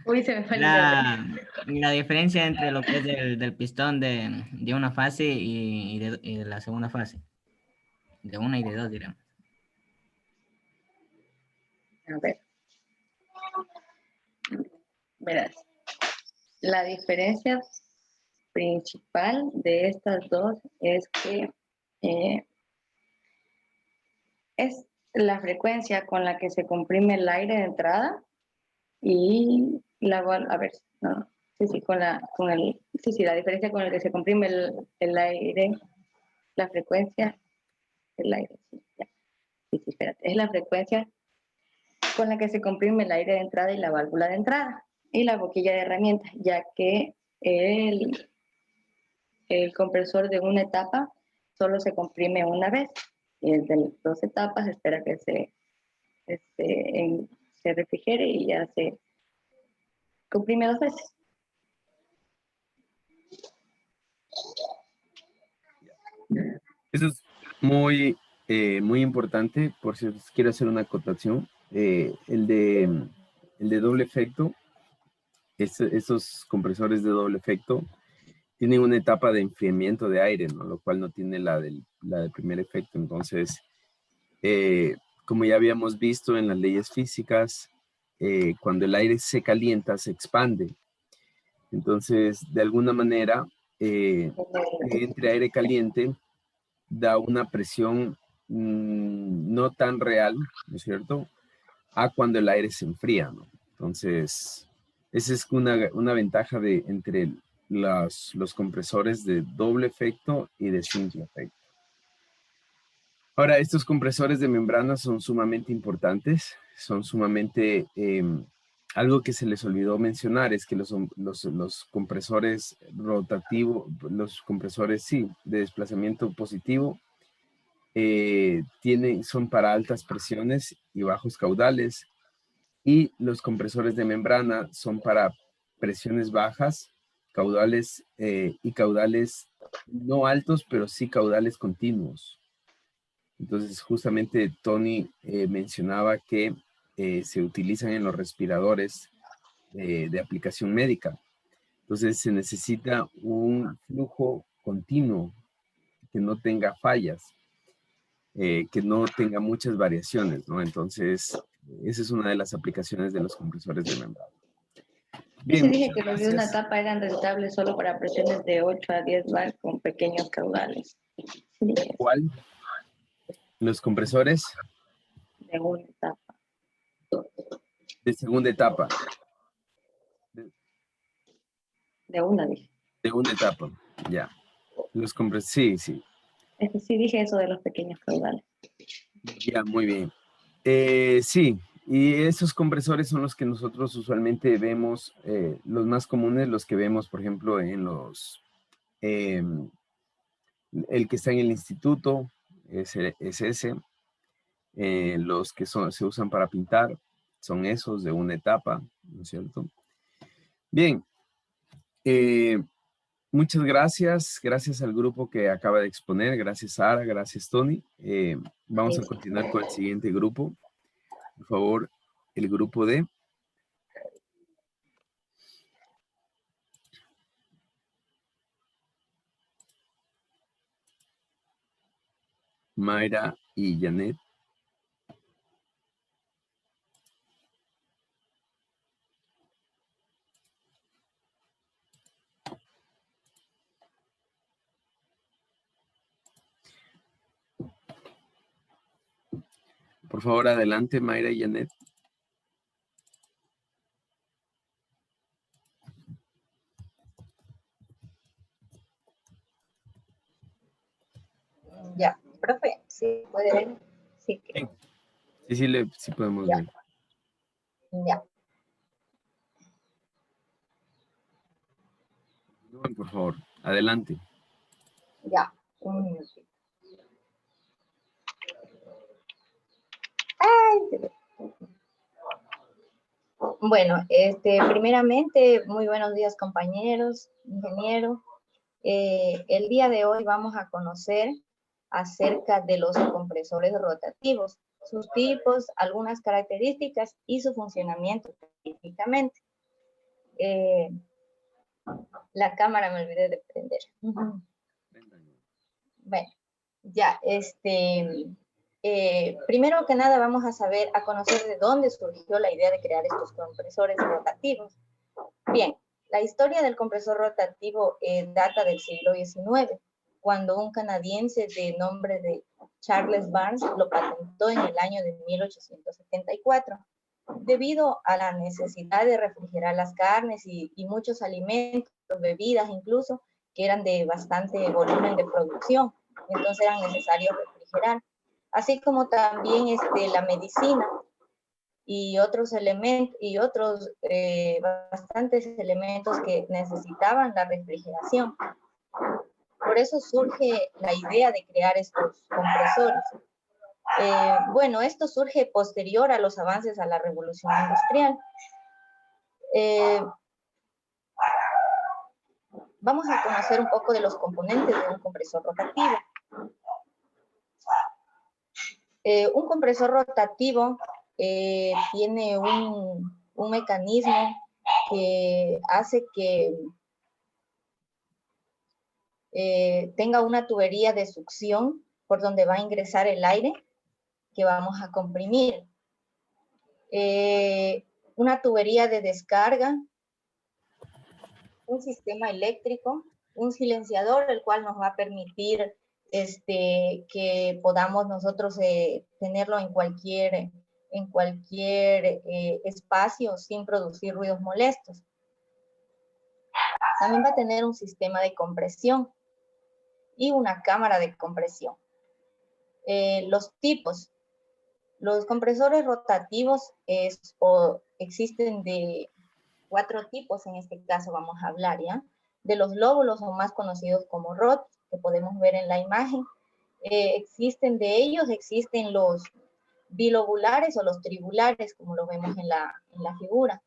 Uy, se me fue el nombre. La diferencia entre lo que es del pistón de una fase y de la segunda fase. De una y de dos, diremos. A ver. Verás. La diferencia principal de estas dos es que es la frecuencia con la que se comprime el aire de entrada y la diferencia con la que se comprime el aire, la frecuencia del aire, espérate, es la frecuencia con la que se comprime el aire de entrada y la válvula de entrada y la boquilla de herramientas, ya que el compresor de una etapa solo se comprime una vez y el de 2 etapas espera que se refrigere y ya se comprime 2 veces. Eso es muy importante. Por si quiero hacer una acotación. El de doble efecto, esos compresores de doble efecto tienen una etapa de enfriamiento de aire, ¿no? Lo cual no tiene la del primer efecto. Entonces, como ya habíamos visto en las leyes físicas, cuando el aire se calienta, se expande. Entonces, de alguna manera, que entre aire caliente da una presión no tan real, ¿no es cierto?, a cuando el aire se enfría, ¿no? Entonces, esa es una ventaja entre los compresores de doble efecto y de simple efecto. Ahora, estos compresores de membrana son sumamente importantes, son sumamente... algo que se les olvidó mencionar es que los compresores rotativos, los compresores, sí, de desplazamiento positivo, son para altas presiones y bajos caudales, y los compresores de membrana son para presiones bajas, caudales y caudales no altos, pero sí caudales continuos. Entonces, justamente Tony mencionaba que se utilizan en los respiradores de aplicación médica. Entonces, se necesita un flujo continuo que no tenga fallas, que no tenga muchas variaciones, ¿no? Entonces, esa es una de las aplicaciones de los compresores de membrana. Yo Bien, sí dije que muchas los de una gracias. etapa eran rentables solo para presiones de 8 a 10 bar con pequeños caudales. Sí, ¿Cuál? Los compresores de una etapa. De segunda etapa. De una, dije. De una etapa, ya. Los compresores, sí. Sí dije eso de los pequeños caudales. Ya, muy bien. Sí, y esos compresores son los que nosotros usualmente vemos, los más comunes, los que vemos, por ejemplo, en los, el que está en el instituto, es ese. Los que se usan para pintar son esos de una etapa, ¿no es cierto? Bien. Muchas gracias. Gracias al grupo que acaba de exponer. Gracias, Sara. Gracias, Tony. Vamos a continuar con el siguiente grupo. Por favor, el grupo de Mayra y Janet. Por favor, adelante, Mayra y Janet. Ya, profe, ¿sí puede ver? Sí, creo. Sí podemos ver. Ya. Por favor, adelante. Ya, un minutito. Ay, bueno, primeramente, muy buenos días compañeros, ingeniero. El día de hoy vamos a conocer acerca de los compresores rotativos, sus tipos, algunas características y su funcionamiento específicamente. La cámara me olvidé de prender. Bueno, ya, primero que nada vamos a conocer de dónde surgió la idea de crear estos compresores rotativos. Bien, la historia del compresor rotativo data del siglo XIX, cuando un canadiense de nombre de Charles Barnes lo patentó en el año de 1874, debido a la necesidad de refrigerar las carnes y muchos alimentos, bebidas incluso, que eran de bastante volumen de producción, entonces eran necesarios refrigerar, así como también la medicina y otros elementos y otros bastantes elementos que necesitaban la refrigeración. Por eso surge la idea de crear estos compresores. Bueno, esto surge posterior a los avances a la revolución industrial. Vamos a conocer un poco de los componentes de un compresor rotativo. Un compresor rotativo tiene un mecanismo que hace que tenga una tubería de succión por donde va a ingresar el aire que vamos a comprimir. Una tubería de descarga, un sistema eléctrico, un silenciador, el cual nos va a permitir que podamos nosotros tenerlo en cualquier espacio sin producir ruidos molestos. También va a tener un sistema de compresión y una cámara de compresión. Los tipos. Los compresores rotativos existen de 4 tipos, en este caso vamos a hablar, ¿ya? De los lóbulos, o más conocidos como rods, que podemos ver en la imagen. Existen los bilobulares o los tribulares, como lo vemos en la figura.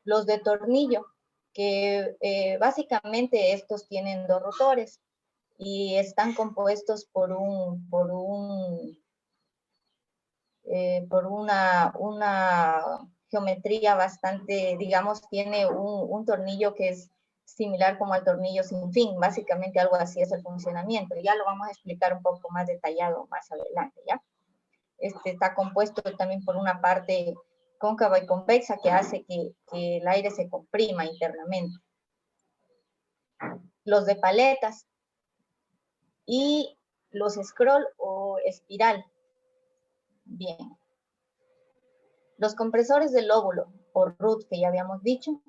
Los de tornillo, que básicamente estos tienen 2 rotores y están compuestos por una geometría bastante, digamos, tiene un tornillo que es similar como al tornillo sin fin, básicamente algo así es el funcionamiento. Ya lo vamos a explicar un poco más detallado más adelante, ¿ya? Está compuesto también por una parte cóncava y convexa que hace que el aire se comprima internamente. Los de paletas y los scroll o espiral. Bien. Los compresores del lóbulo o RUT que ya habíamos dicho,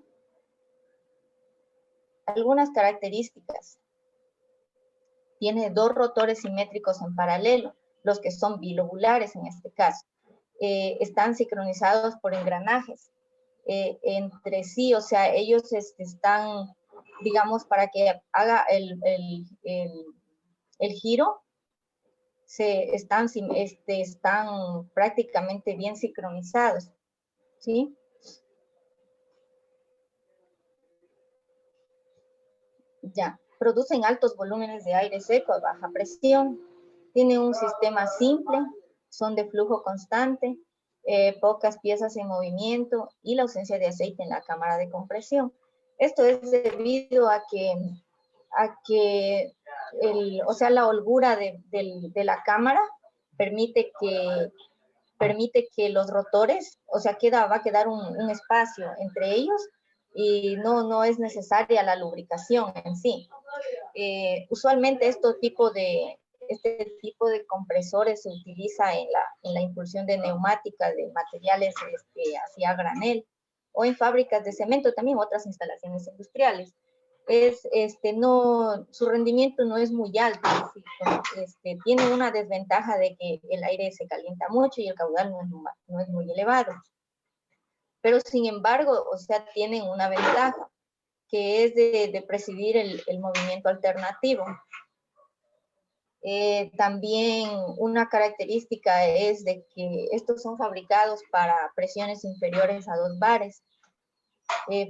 algunas características. Tiene 2 rotores simétricos en paralelo, los que son bilobulares en este caso. Están sincronizados por engranajes entre sí, o sea, ellos están, digamos, para que haga el giro, están prácticamente bien sincronizados, ¿sí? Ya, producen altos volúmenes de aire seco a baja presión, tienen un sistema simple, son de flujo constante, pocas piezas en movimiento y la ausencia de aceite en la cámara de compresión. Esto es debido a que la holgura de la cámara permite que los rotores, o sea, va a quedar un espacio entre ellos y no es necesaria la lubricación en sí. Usualmente este tipo de compresores se utiliza en la impulsión de neumática de materiales hacia granel o en fábricas de cemento, también otras instalaciones industriales. Su rendimiento no es muy alto, tiene una desventaja de que el aire se calienta mucho y el caudal no es muy elevado. Pero sin embargo, o sea, tienen una ventaja, que es de presidir el movimiento alternativo. También una característica es de que estos son fabricados para presiones inferiores a 2 bares.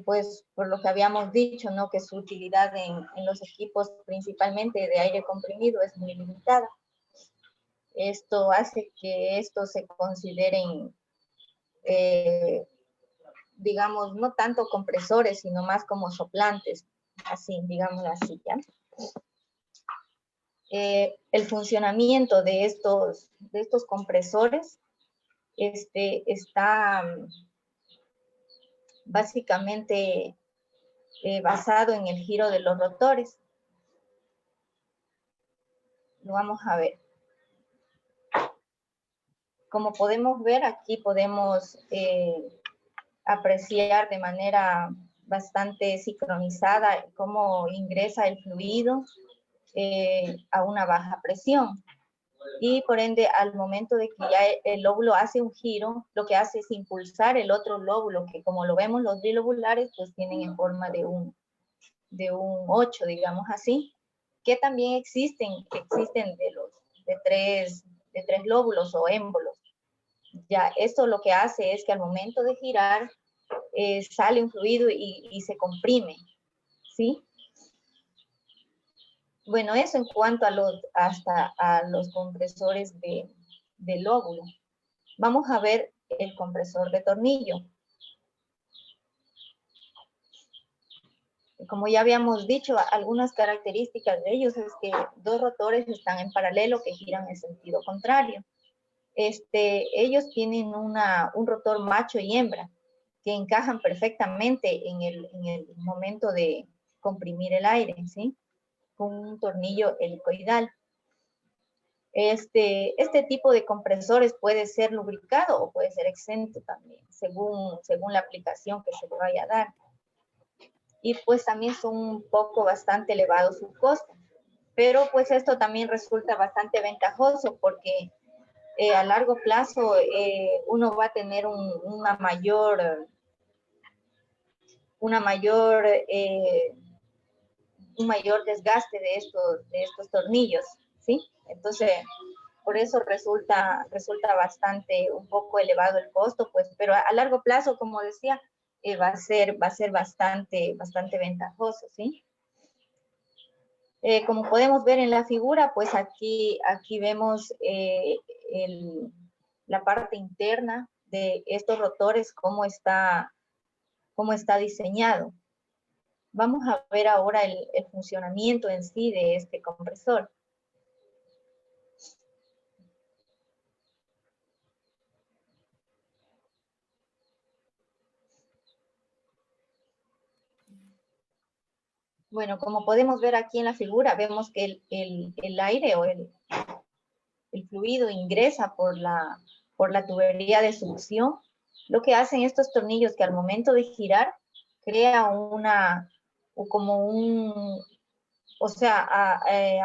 Pues por lo que habíamos dicho, ¿no? Que su utilidad en los equipos principalmente de aire comprimido es muy limitada. Esto hace que estos se consideren, digamos, no tanto compresores, sino más como soplantes, así, digamos así, ¿ya? El funcionamiento de estos compresores está básicamente basado en el giro de los rotores. Lo vamos a ver. Como podemos ver, aquí podemos apreciar de manera bastante sincronizada cómo ingresa el fluido a una baja presión. Y por ende, al momento de que ya el lóbulo hace un giro, lo que hace es impulsar el otro lóbulo, que como lo vemos, los bilobulares pues tienen en forma de un 8, digamos así, que también existen de tres lóbulos o émbolos. Ya, esto lo que hace es que al momento de girar, sale un fluido y se comprime, ¿sí? Bueno, eso en cuanto a los compresores de lóbulo. Vamos a ver el compresor de tornillo. Como ya habíamos dicho, algunas características de ellos es que 2 rotores están en paralelo que giran en sentido contrario. Ellos tienen un rotor macho y hembra que encajan perfectamente en el momento de comprimir el aire, ¿sí? Con un tornillo helicoidal. Este tipo de compresores puede ser lubricado o puede ser exento también, según la aplicación que se le vaya a dar. Y pues también son un poco bastante elevados sus costos. Pero pues esto también resulta bastante ventajoso porque a largo plazo uno va a tener un mayor desgaste de estos tornillos, ¿sí? Entonces, por eso resulta bastante, un poco elevado el costo, pues, pero a largo plazo, como decía, va a ser bastante ventajoso, ¿sí? Como podemos ver en la figura, pues aquí vemos la parte interna de estos rotores, cómo está diseñado. Vamos a ver ahora el funcionamiento en sí de este compresor. Bueno, como podemos ver aquí en la figura, vemos que el aire o el fluido ingresa por la tubería de succión Lo que hacen estos tornillos que al momento de girar crea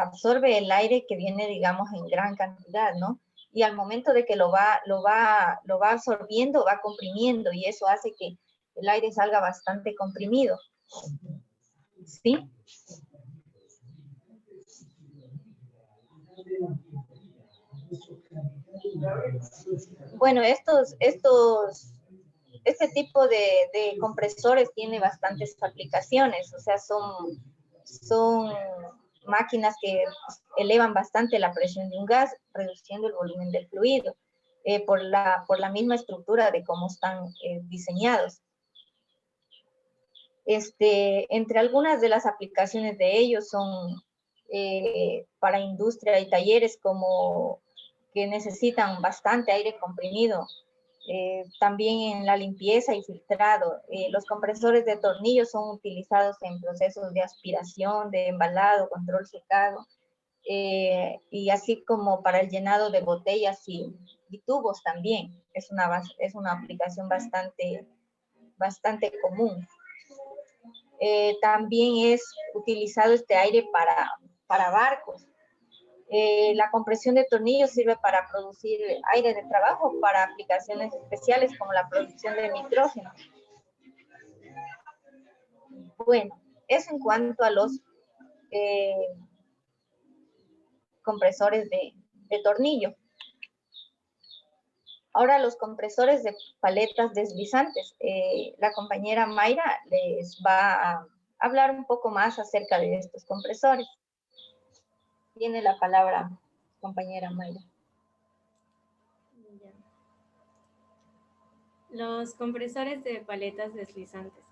absorbe el aire que viene, digamos, en gran cantidad, ¿no? Y al momento de que lo va absorbiendo, va comprimiendo, y eso hace que el aire salga bastante comprimido. ¿Sí? Bueno, este tipo de compresores tiene bastantes aplicaciones, o sea, son máquinas que elevan bastante la presión de un gas, reduciendo el volumen del fluido, por la misma estructura de cómo están diseñados. Entre algunas de las aplicaciones de ellos son para industria y talleres como que necesitan bastante aire comprimido, también en la limpieza y filtrado. Los compresores de tornillos son utilizados en procesos de aspiración, de embalado, control secado, y así como para el llenado de botellas y tubos también. Es una aplicación bastante común. También es utilizado este aire para barcos. La compresión de tornillos sirve para producir aire de trabajo para aplicaciones especiales como la producción de nitrógeno. Bueno, eso en cuanto a los compresores de tornillo. Ahora los compresores de paletas deslizantes. La compañera Mayra les va a hablar un poco más acerca de estos compresores. Tiene la palabra compañera Mayra. Los compresores de paletas deslizantes.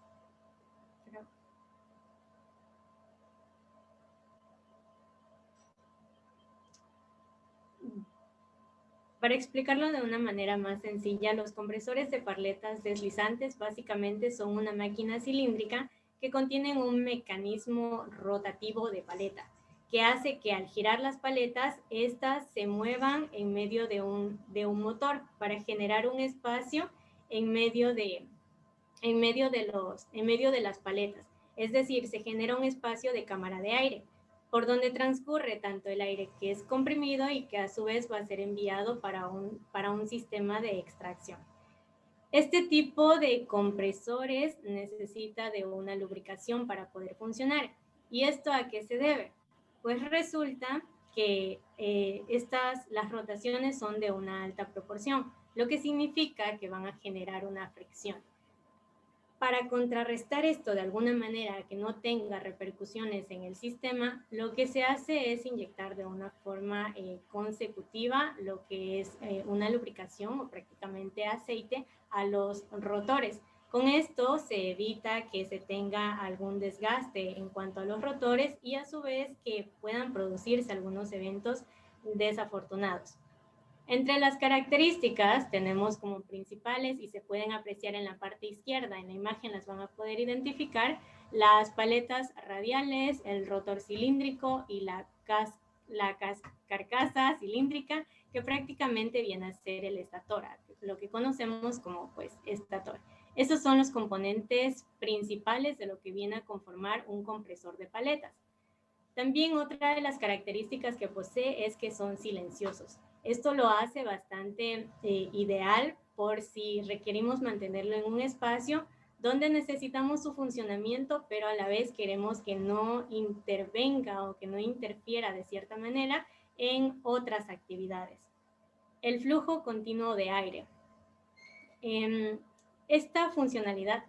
Para explicarlo de una manera más sencilla, los compresores de paletas deslizantes básicamente son una máquina cilíndrica que contienen un mecanismo rotativo de paleta, que hace que al girar las paletas, estas se muevan en medio de un motor para generar un espacio en medio de las paletas. Es decir, se genera un espacio de cámara de aire, por donde transcurre tanto el aire que es comprimido y que a su vez va a ser enviado para un sistema de extracción. Este tipo de compresores necesita de una lubricación para poder funcionar. ¿Y esto a qué se debe? Pues resulta que las rotaciones son de una alta proporción, lo que significa que van a generar una fricción. Para contrarrestar esto de alguna manera que no tenga repercusiones en el sistema, lo que se hace es inyectar de una forma consecutiva lo que es una lubricación o prácticamente aceite a los rotores. Con esto se evita que se tenga algún desgaste en cuanto a los rotores y a su vez que puedan producirse algunos eventos desafortunados. Entre las características tenemos como principales, y se pueden apreciar en la parte izquierda, en la imagen las van a poder identificar, las paletas radiales, el rotor cilíndrico y la carcasa cilíndrica, que prácticamente viene a ser el estator, lo que conocemos como pues estator. Esos son los componentes principales de lo que viene a conformar un compresor de paletas. También otra de las características que posee es que son silenciosos. Esto lo hace bastante ideal por si requerimos mantenerlo en un espacio donde necesitamos su funcionamiento, pero a la vez queremos que no intervenga o que no interfiera de cierta manera en otras actividades. El flujo continuo de aire. Esta funcionalidad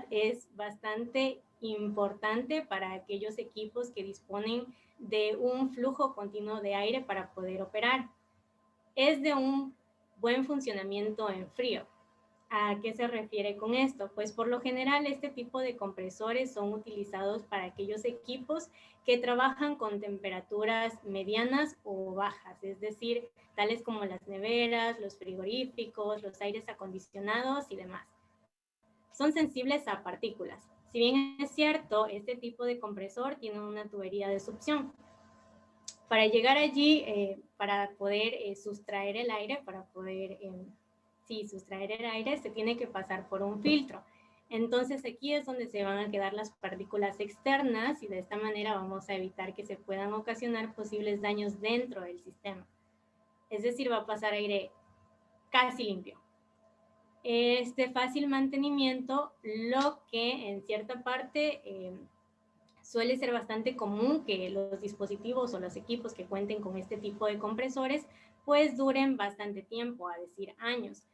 es bastante importante para aquellos equipos que disponen de un flujo continuo de aire para poder operar. Es de un buen funcionamiento en frío. ¿A qué se refiere con esto? Pues por lo general este tipo de compresores son utilizados para aquellos equipos que trabajan con temperaturas medianas o bajas, es decir, tales como las neveras, los frigoríficos, los aires acondicionados y demás. Son sensibles a partículas. Si bien es cierto, este tipo de compresor tiene una tubería de succión. Para llegar allí, para poder sustraer el aire, sustraer el aire, se tiene que pasar por un filtro. Entonces aquí es donde se van a quedar las partículas externas y de esta manera vamos a evitar que se puedan ocasionar posibles daños dentro del sistema. Es decir, va a pasar aire casi limpio. Este fácil mantenimiento, lo que en cierta parte suele ser bastante común que los dispositivos o los equipos que cuenten con este tipo de compresores pues duren bastante tiempo, a decir años.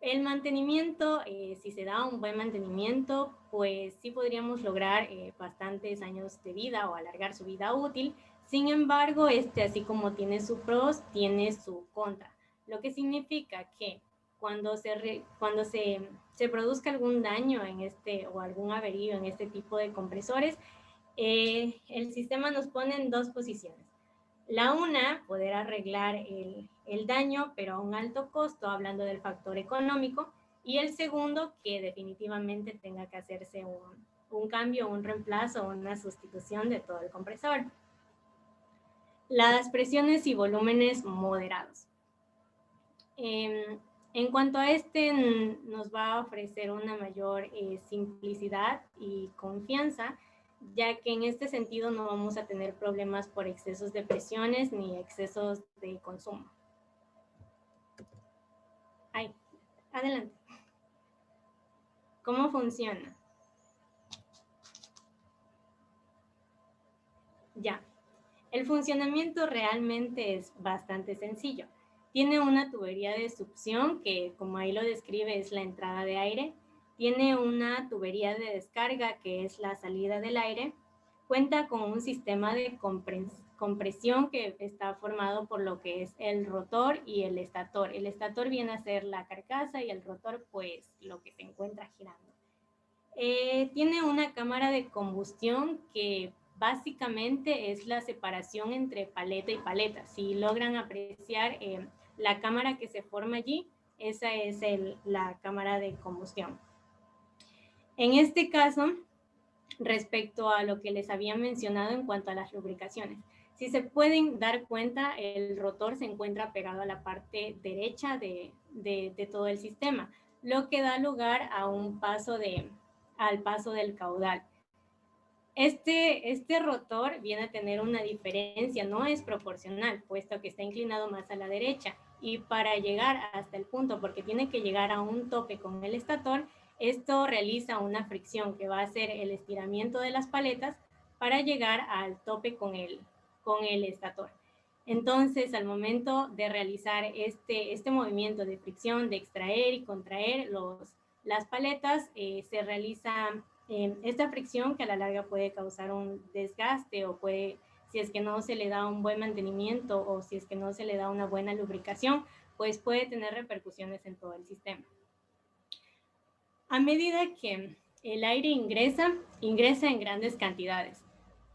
El mantenimiento, si se da un buen mantenimiento, pues sí podríamos lograr bastantes años de vida o alargar su vida útil. Sin embargo, así como tiene su pros, tiene su contra. Lo que significa que cuando se produzca algún daño o algún averío en este tipo de compresores, el sistema nos pone en dos posiciones. La una, poder arreglar el daño, pero a un alto costo, hablando del factor económico. Y el segundo, que definitivamente tenga que hacerse un cambio, un reemplazo, una sustitución de todo el compresor. Las presiones y volúmenes moderados. En cuanto a nos va a ofrecer una mayor simplicidad y confianza, ya que en este sentido no vamos a tener problemas por excesos de presiones ni excesos de consumo. Adelante. ¿Cómo funciona? Ya. El funcionamiento realmente es bastante sencillo. Tiene una tubería de succión que, como ahí lo describe, es la entrada de aire. Tiene una tubería de descarga que es la salida del aire. Cuenta con un sistema de compresión que está formado por lo que es el rotor y el estator. El estator viene a ser la carcasa y el rotor pues lo que se encuentra girando. Tiene una cámara de combustión que básicamente es la separación entre paleta y paleta. Si logran apreciar la cámara que se forma allí, esa es la cámara de combustión. En este caso, respecto a lo que les había mencionado en cuanto a las lubricaciones, si se pueden dar cuenta, el rotor se encuentra pegado a la parte derecha de todo el sistema, lo que da lugar a un paso al paso del caudal. Este rotor viene a tener una diferencia, no es proporcional, puesto que está inclinado más a la derecha. Y para llegar hasta el punto, porque tiene que llegar a un tope con el estator, esto realiza una fricción que va a ser el estiramiento de las paletas para llegar al tope con el estator. Entonces, al momento de realizar este movimiento de fricción, de extraer y contraer las paletas, se realiza esta fricción que a la larga puede causar un desgaste o si es que no se le da un buen mantenimiento o si es que no se le da una buena lubricación, pues puede tener repercusiones en todo el sistema. A medida que el aire ingresa en grandes cantidades.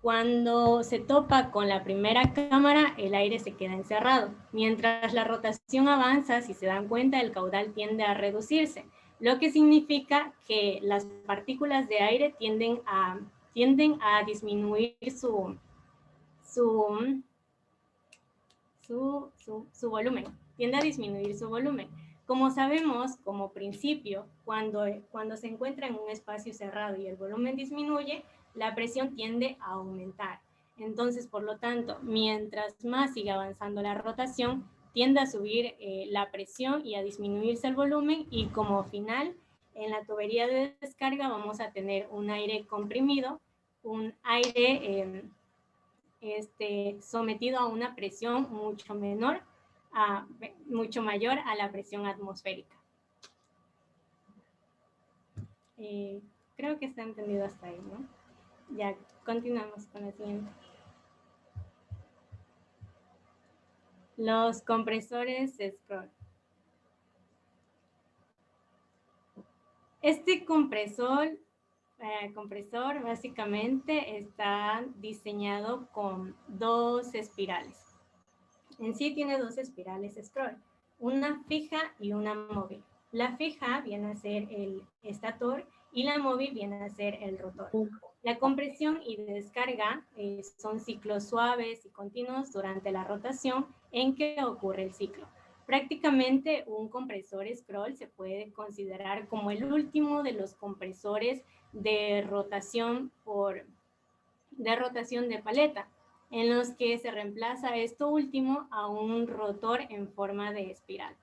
Cuando se topa con la primera cámara, el aire se queda encerrado. Mientras la rotación avanza, si se dan cuenta, el caudal tiende a reducirse, lo que significa que las partículas de aire tienden a disminuir su volumen. Tiende a disminuir su volumen. Como sabemos, como principio, cuando se encuentra en un espacio cerrado y el volumen disminuye, la presión tiende a aumentar. Entonces, por lo tanto, mientras más siga avanzando la rotación, tiende a subir la presión y a disminuirse el volumen, y como final, en la tubería de descarga vamos a tener un aire comprimido, un aire sometido a una presión mucho mayor a la presión atmosférica. Creo que está entendido hasta ahí, ¿no? Ya, continuamos con la siguiente. Los compresores Scroll. Este compresor básicamente está diseñado con dos espirales. En sí tiene dos espirales Scroll, una fija y una móvil. La fija viene a ser el estator y la móvil viene a ser el rotor. La compresión y descarga son ciclos suaves y continuos durante la rotación en que ocurre el ciclo. Prácticamente un compresor scroll se puede considerar como el último de los compresores de rotación de paleta, en los que se reemplaza esto último a un rotor en forma de espiral.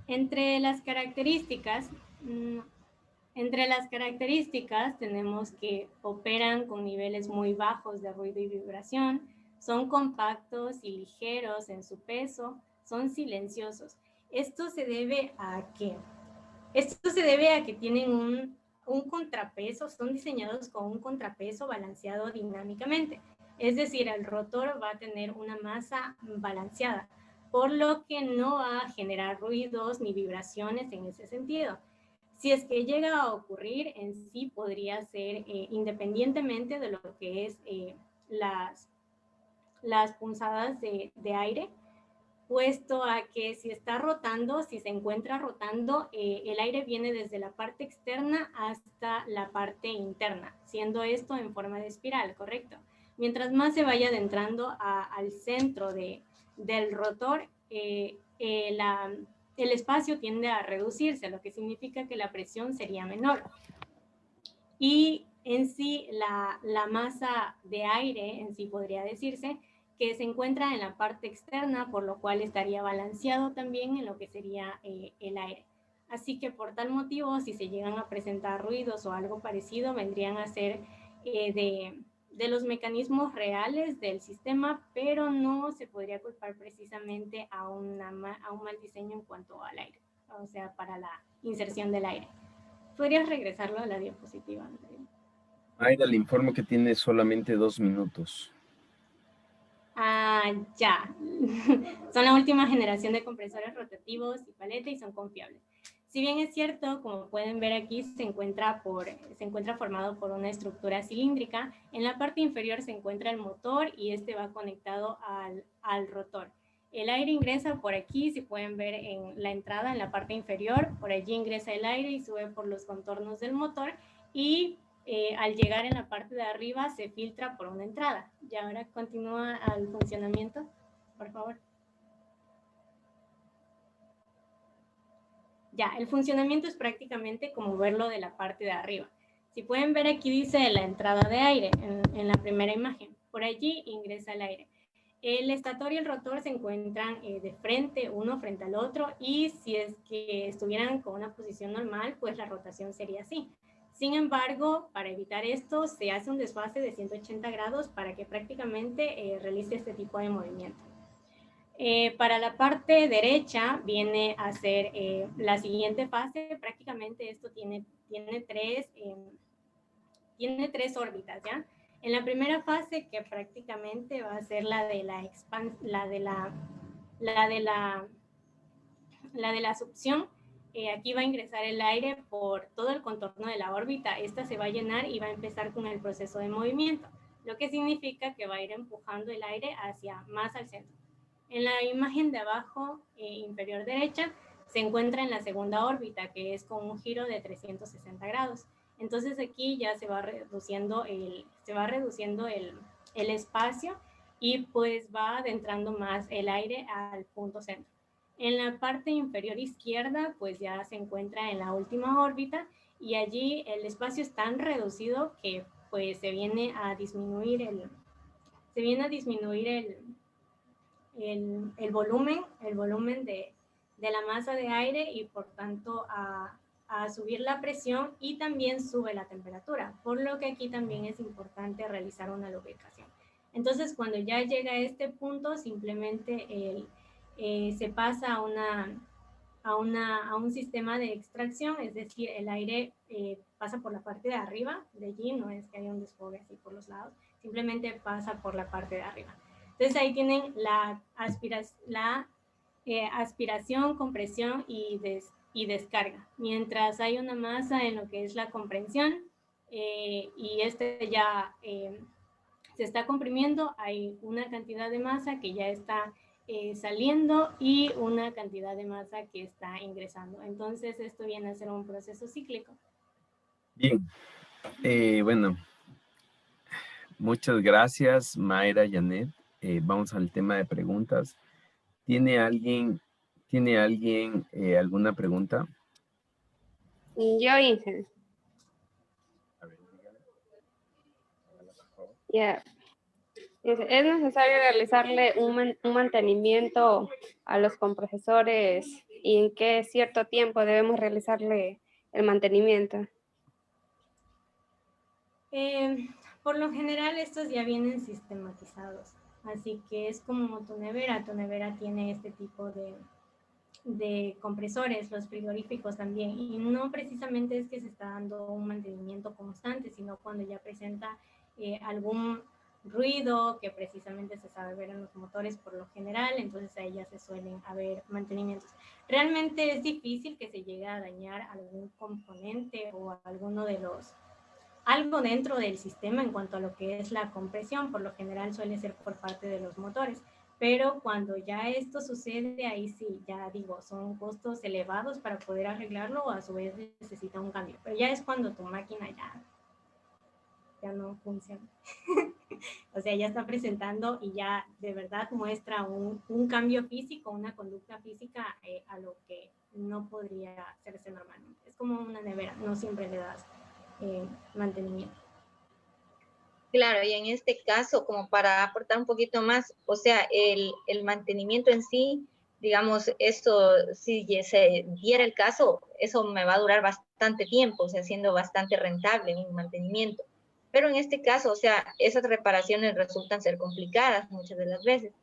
Entre las características tenemos que operan con niveles muy bajos de ruido y vibración, son compactos y ligeros en su peso, son silenciosos. Esto se debe a que tienen un contrapeso, son diseñados con un contrapeso balanceado dinámicamente. Es decir, el rotor va a tener una masa balanceada, por lo que no va a generar ruidos ni vibraciones en ese sentido. Si es que llega a ocurrir, en sí podría ser independientemente de lo que es las punzadas de aire, puesto a que si está rotando, si se encuentra rotando, el aire viene desde la parte externa hasta la parte interna, siendo esto en forma de espiral, ¿correcto? Mientras más se vaya adentrando al centro del rotor, el espacio tiende a reducirse, lo que significa que la presión sería menor. Y en sí, la masa de aire, en sí podría decirse, que se encuentra en la parte externa, por lo cual estaría balanceado también en lo que sería el aire. Así que por tal motivo, si se llegan a presentar ruidos o algo parecido, vendrían a ser de los mecanismos reales del sistema, pero no se podría culpar precisamente a un mal diseño en cuanto al aire, o sea, para la inserción del aire. ¿Podrías regresarlo a la diapositiva? Aida, le informo que tiene solamente 2 minutos. Ya. Son la última generación de compresores rotativos y paleta y son confiables. Si bien es cierto, como pueden ver aquí, se encuentra formado por una estructura cilíndrica. En la parte inferior se encuentra el motor y este va conectado al rotor. El aire ingresa por aquí, si pueden ver en la entrada, en la parte inferior, por allí ingresa el aire y sube por los contornos del motor y al llegar en la parte de arriba se filtra por una entrada. Y ahora continúa al funcionamiento, por favor. Ya, el funcionamiento es prácticamente como verlo de la parte de arriba. Si pueden ver aquí dice la entrada de aire en la primera imagen. Por allí ingresa el aire. El estator y el rotor se encuentran de frente, uno frente al otro, y si es que estuvieran con una posición normal, pues la rotación sería así. Sin embargo, para evitar esto, se hace un desfase de 180 grados para que prácticamente realice este tipo de movimiento. Para la parte derecha viene a ser la siguiente fase. Prácticamente esto tiene tres órbitas, ¿ya? En la primera fase, que prácticamente va a ser la de la succión, aquí va a ingresar el aire por todo el contorno de la órbita. Esta se va a llenar y va a empezar con el proceso de movimiento, lo que significa que va a ir empujando el aire más al centro. En la imagen de abajo inferior derecha se encuentra en la segunda órbita, que es con un giro de 360 grados. Entonces aquí ya se va reduciendo el espacio y pues va adentrando más el aire al punto centro. En la parte inferior izquierda pues ya se encuentra en la última órbita y allí el espacio es tan reducido que pues se viene a disminuir el volumen de la masa de aire y por tanto a subir la presión y también sube la temperatura, por lo que aquí también es importante realizar una lubricación. Entonces cuando ya llega a este punto simplemente se pasa a un sistema de extracción, es decir, el aire pasa por la parte de arriba, de allí no es que haya un desfogue así por los lados, simplemente pasa por la parte de arriba. Entonces ahí tienen la aspiración, compresión y descarga. Mientras hay una masa en lo que es la comprensión y ya se está comprimiendo, hay una cantidad de masa que ya está saliendo y una cantidad de masa que está ingresando. Entonces esto viene a ser un proceso cíclico. Bien, bueno, muchas gracias Mayra, Janet. Vamos al tema de preguntas. ¿Tiene alguien alguna pregunta? Yo hice. A ver, dígale. Hágala, por favor. Ya. ¿Es necesario realizarle un mantenimiento a los compresores y en qué cierto tiempo debemos realizarle el mantenimiento? Por lo general estos ya vienen sistematizados, así que es como tu nevera tiene este tipo de compresores, los frigoríficos también, y no precisamente es que se está dando un mantenimiento constante, sino cuando ya presenta algún ruido que precisamente se sabe ver en los motores por lo general, entonces ahí ya se suelen haber mantenimientos. Realmente es difícil que se llegue a dañar algún componente o alguno de algo dentro del sistema en cuanto a lo que es la compresión, por lo general suele ser por parte de los motores. Pero cuando ya esto sucede, ahí sí, ya digo, son costos elevados para poder arreglarlo o a su vez necesita un cambio. Pero ya es cuando tu máquina ya no funciona. O sea, ya está presentando y ya de verdad muestra un cambio físico, una conducta física a lo que no podría hacerse normalmente. Es como una nevera, no siempre le das mantenimiento. Claro, y en este caso, como para aportar un poquito más, o sea, el mantenimiento en sí, digamos, eso, si se diera el caso, eso me va a durar bastante tiempo, o sea, siendo bastante rentable un mantenimiento. Pero en este caso, o sea, esas reparaciones resultan ser complicadas muchas de las veces,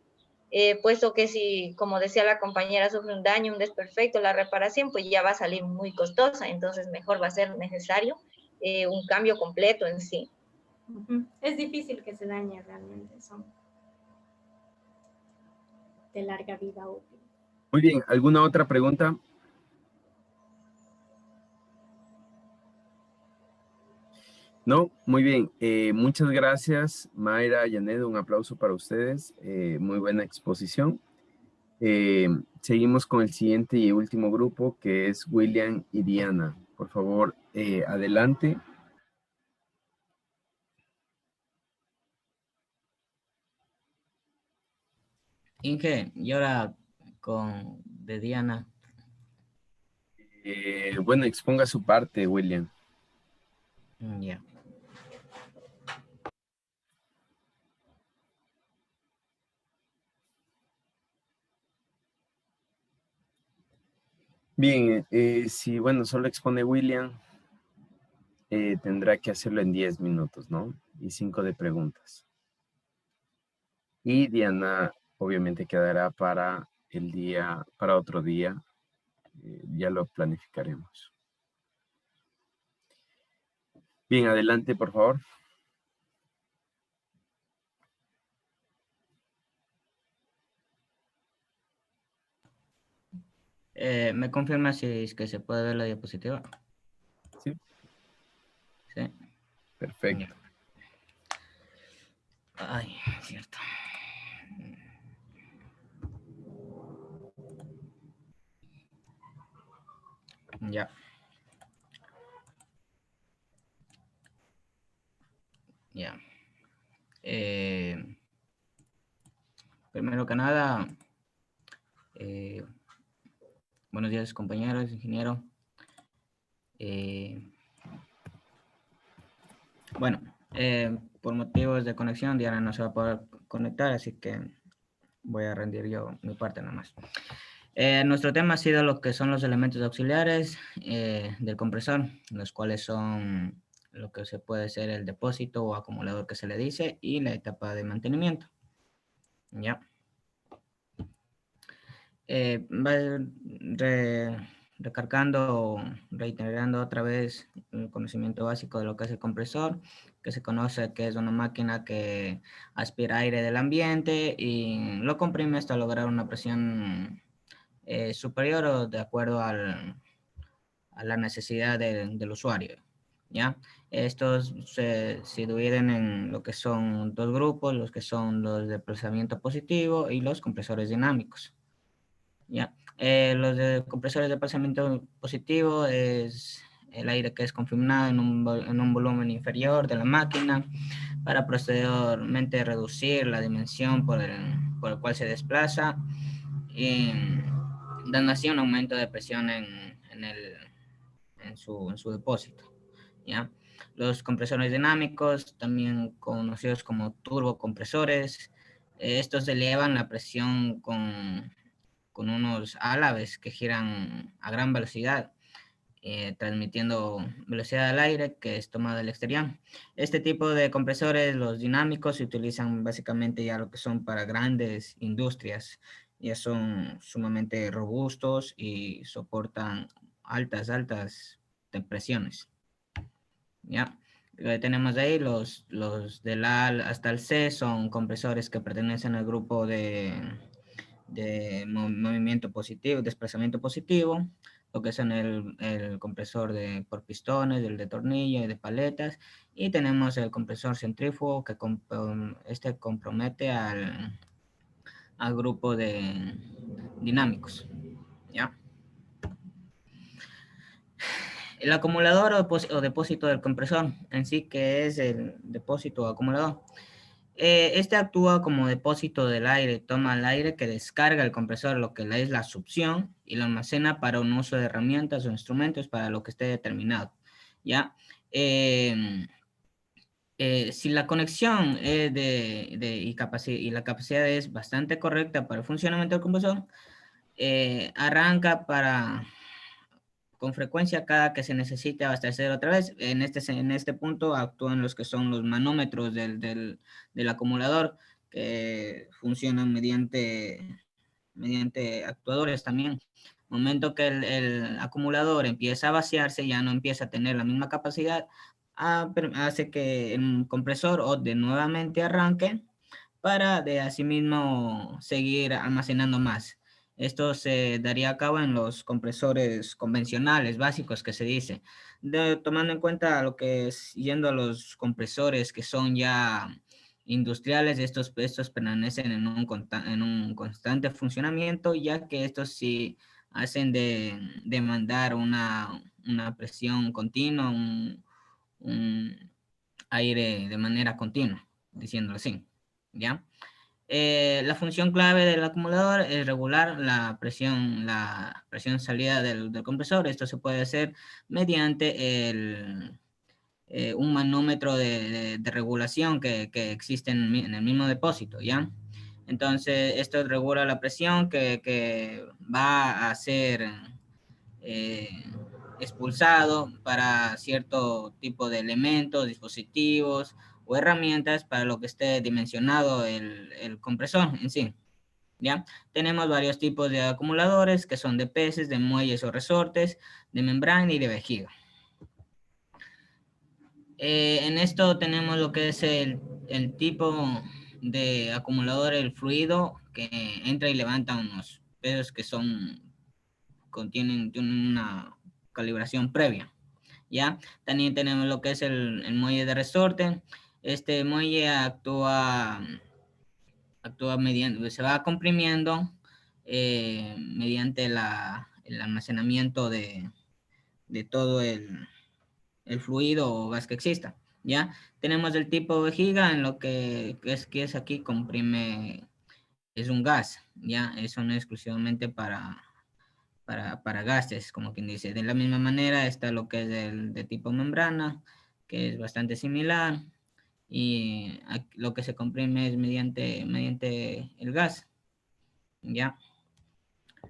puesto que si, como decía la compañera, sufre un daño, un desperfecto, la reparación, pues ya va a salir muy costosa, entonces mejor va a ser necesario un cambio completo en sí. Es difícil que se dañe realmente, son de larga vida útil. Muy bien, ¿alguna otra pregunta? No, muy bien. Muchas gracias, Mayra, Janet, un aplauso para ustedes. Muy buena exposición. Seguimos con el siguiente y último grupo, que es William y Diana. Por favor, adelante. Inge, y ahora de Diana. Bueno, exponga su parte, William. Ya. Bien, si, bueno, solo expone William, tendrá que hacerlo en 10 minutos, ¿no? Y 5 de preguntas. Y Diana, obviamente, quedará para para otro día. Ya lo planificaremos. Bien, adelante, por favor. ¿Me confirma si es que se puede ver la diapositiva? Sí. Sí. Perfecto. Ay, cierto. Ya. Ya. Primero que nada, buenos días, compañeros, ingeniero. Bueno, por motivos de conexión, Diana no se va a poder conectar, así que voy a rendir yo mi parte nada más. Nuestro tema ha sido lo que son los elementos auxiliares del compresor, los cuales son lo que se puede ser el depósito o acumulador que se le dice y la etapa de mantenimiento. Ya. Recargando, reiterando otra vez el conocimiento básico de lo que es el compresor, que se conoce que es una máquina que aspira aire del ambiente y lo comprime hasta lograr una presión superior o de acuerdo a la necesidad del usuario. ¿ya? Estos se dividen en lo que son dos grupos, los que son los de desplazamiento positivo y los compresores dinámicos, ¿ya? Los de compresores de desplazamiento positivo es el aire que es confinado en un volumen inferior de la máquina para posteriormente reducir la dimensión por el cual se desplaza, dando así un aumento de presión en su depósito, ¿ya? Los compresores dinámicos, también conocidos como turbocompresores, estos elevan la presión con unos álabes que giran a gran velocidad, transmitiendo velocidad al aire que es tomada del exterior. Este tipo de compresores, los dinámicos, se utilizan básicamente ya lo que son para grandes industrias. Ya son sumamente robustos y soportan altas presiones. ¿Ya? Tenemos ahí los del A hasta el C, son compresores que pertenecen al grupo de movimiento positivo, desplazamiento positivo, lo que son el compresor por pistones, el de tornillo y de paletas, y tenemos el compresor centrífugo que compromete al grupo de dinámicos, ¿ya? El acumulador o depósito del compresor en sí, que es el depósito o acumulador. Este actúa como depósito del aire, toma el aire que descarga el compresor, lo que es la succión, y lo almacena para un uso de herramientas o instrumentos para lo que esté determinado, ¿ya? Si la conexión es y la capacidad es bastante correcta para el funcionamiento del compresor, arranca con frecuencia cada que se necesite abastecer otra vez. En este punto actúan los que son los manómetros del acumulador, que funcionan mediante actuadores también. Momento que el acumulador empieza a vaciarse, ya no empieza a tener la misma capacidad, hace que el compresor nuevamente arranque para de asimismo seguir almacenando más. Esto se daría a cabo en los compresores convencionales, básicos que se dice. Tomando en cuenta lo que es yendo a los compresores que son ya industriales, estos permanecen en un constante funcionamiento, ya que estos sí hacen de mandar una presión continua, un aire de manera continua, diciéndolo así, ¿ya? La función clave del acumulador es regular la presión salida del compresor. Esto se puede hacer mediante un manómetro de regulación que existe en el mismo depósito, ¿ya? Entonces, esto regula la presión que va a ser expulsado para cierto tipo de elementos, dispositivos o herramientas para lo que esté dimensionado el compresor en sí, ¿ya? Tenemos varios tipos de acumuladores que son de peces, de muelles o resortes, de membrana y de vejiga. En esto tenemos lo que es el tipo de acumulador, el fluido, que entra y levanta unos pesos que tienen una calibración previa, ¿ya? También tenemos lo que es el muelle de resorte. Este muelle actúa mediante, se va comprimiendo mediante el almacenamiento de todo el fluido o gas que exista, ¿ya? Tenemos el tipo vejiga, en lo que es aquí comprime, es un gas, ¿ya? Eso no es exclusivamente para gases, como quien dice. De la misma manera está lo que es de tipo membrana, que es bastante similar, y lo que se comprime es mediante el gas, ¿ya?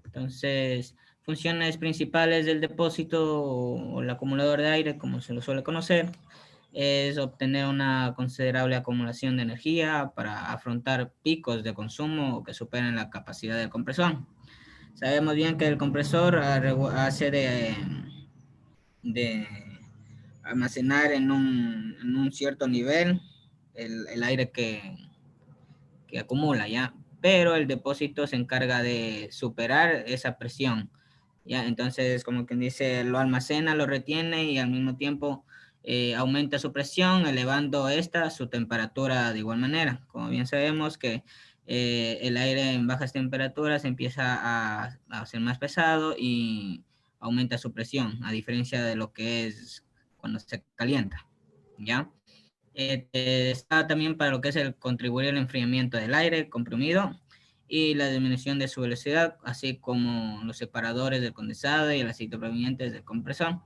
Entonces, funciones principales del depósito o el acumulador de aire, como se lo suele conocer, es obtener una considerable acumulación de energía para afrontar picos de consumo que superen la capacidad del compresor. Sabemos bien que el compresor hace de almacenar en un cierto nivel el aire que acumula, ¿ya? Pero el depósito se encarga de superar esa presión, ¿ya? Entonces, como quien dice, lo almacena, lo retiene y al mismo tiempo aumenta su presión, elevando su temperatura de igual manera. Como bien sabemos que el aire en bajas temperaturas empieza a ser más pesado y aumenta su presión, a diferencia de lo que es cuando se calienta, ¿ya? Está también para lo que es el contribuir al enfriamiento del aire comprimido y la disminución de su velocidad, así como los separadores del condensado y el aceite provenientes del compresor.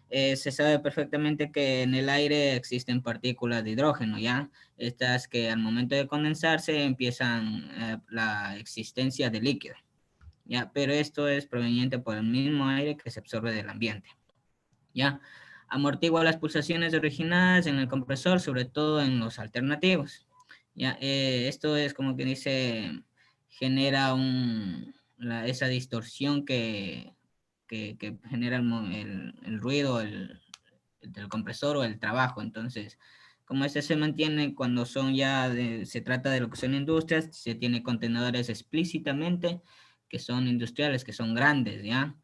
Se sabe perfectamente que en el aire existen partículas de hidrógeno, ¿ya? Estas que al momento de condensarse empiezan la existencia de líquido, ¿ya? Pero esto es proveniente por el mismo aire que se absorbe del ambiente, ¿ya? Amortigua las pulsaciones originadas en el compresor, sobre todo en los alternativos, ¿ya? Esto es como que dice, genera esa distorsión que genera el ruido del compresor o el trabajo. Entonces, como este se mantiene cuando se trata de lo que son industrias, se tiene contenedores explícitamente que son industriales, que son grandes, ¿ya?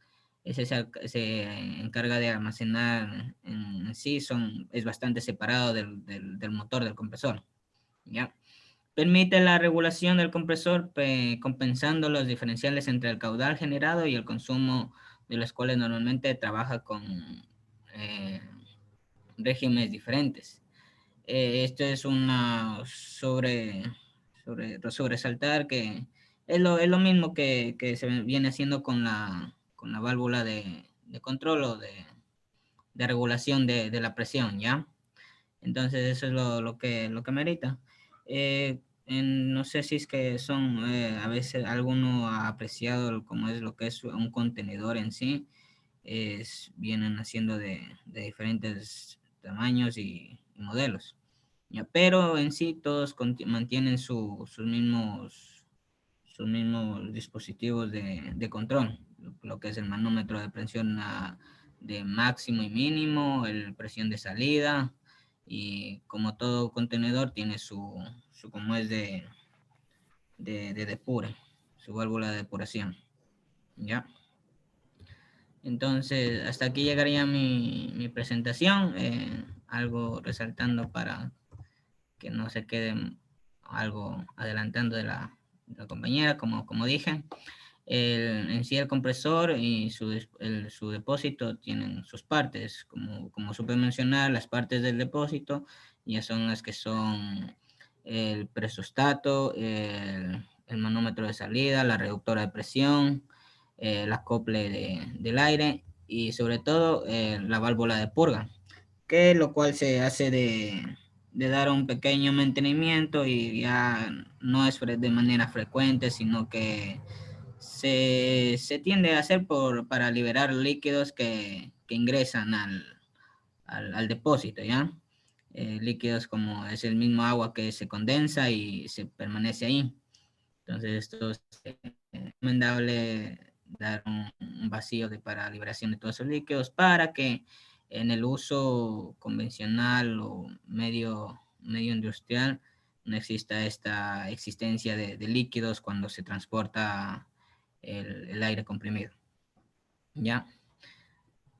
Ese se encarga de almacenar en sí, es bastante separado del motor del compresor, ¿ya? Permite la regulación del compresor compensando los diferenciales entre el caudal generado y el consumo, de los cuales normalmente trabaja con regímenes diferentes. Esto es sobresaltar que es lo mismo que se viene haciendo con la válvula de control o de regulación de la presión, ¿ya? Entonces eso es lo que merita. No sé si es que a veces alguno ha apreciado como es lo que es un contenedor en sí. Vienen haciendo de diferentes tamaños y modelos, ¿ya? Pero en sí todos mantienen sus mismos dispositivos de control, lo que es el manómetro de presión de máximo y mínimo, el presión de salida, y como todo contenedor tiene su como es de depure, su válvula de depuración, ¿ya? Entonces, hasta aquí llegaría mi presentación, algo resaltando para que no se quede algo adelantando de la compañera, como dije. En sí el compresor y su depósito tienen sus partes, como supe mencionar, las partes del depósito ya son las que son el presostato, el manómetro de salida, la reductora de presión, el acople del aire y sobre todo la válvula de purga, que lo cual se hace de dar un pequeño mantenimiento y ya no es de manera frecuente, sino que se tiende a hacer para liberar líquidos que ingresan al depósito, ¿ya? Líquidos como es el mismo agua que se condensa y se permanece ahí. Entonces esto es recomendable dar un vacío para liberación de todos esos líquidos para que en el uso convencional o medio industrial no exista esta existencia de líquidos cuando se transporta el aire comprimido. ¿Ya?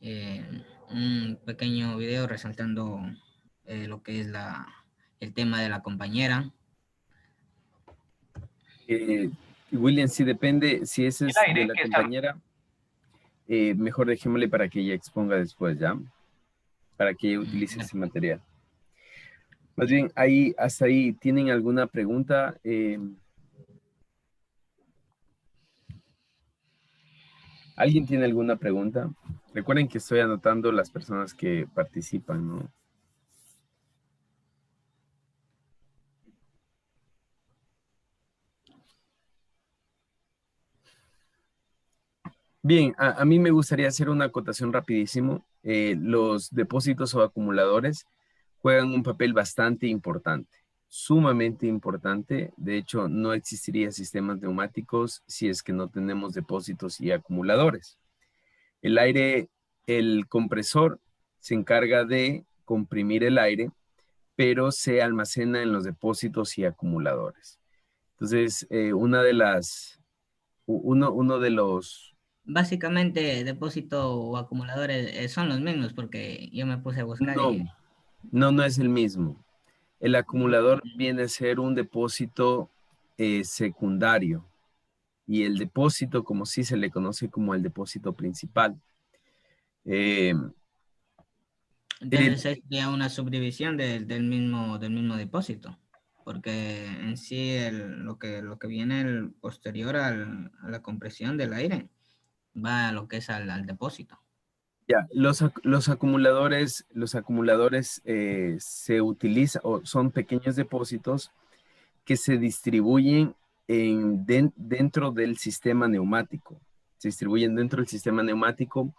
Un pequeño video resaltando lo que es el tema de la compañera. William, si depende, si ese es de la compañera, mejor dejémosle para que ella exponga después, ¿ya? Para que ella utilice ese material. Más bien, hasta ahí, ¿tienen alguna pregunta? ¿Alguien tiene alguna pregunta? Recuerden que estoy anotando las personas que participan, ¿no? Bien, a mí me gustaría hacer una acotación rapidísimo. Los depósitos o acumuladores juegan un papel bastante importante, sumamente importante. De hecho, no existiría sistemas neumáticos si es que no tenemos depósitos y acumuladores. El compresor se encarga de comprimir el aire, pero se almacena en los depósitos y acumuladores. Entonces, uno de Básicamente, depósito o acumuladores son los mismos porque yo me puse a buscar y... No es el mismo. El acumulador viene a ser un depósito secundario y el depósito, como sí se le conoce como el depósito principal. Entonces sería una subdivisión del mismo depósito, porque en sí lo que viene posterior a la compresión del aire va a lo que es al depósito. Ya, los acumuladores se utilizan o son pequeños depósitos que se distribuyen dentro del sistema neumático. Se distribuyen dentro del sistema neumático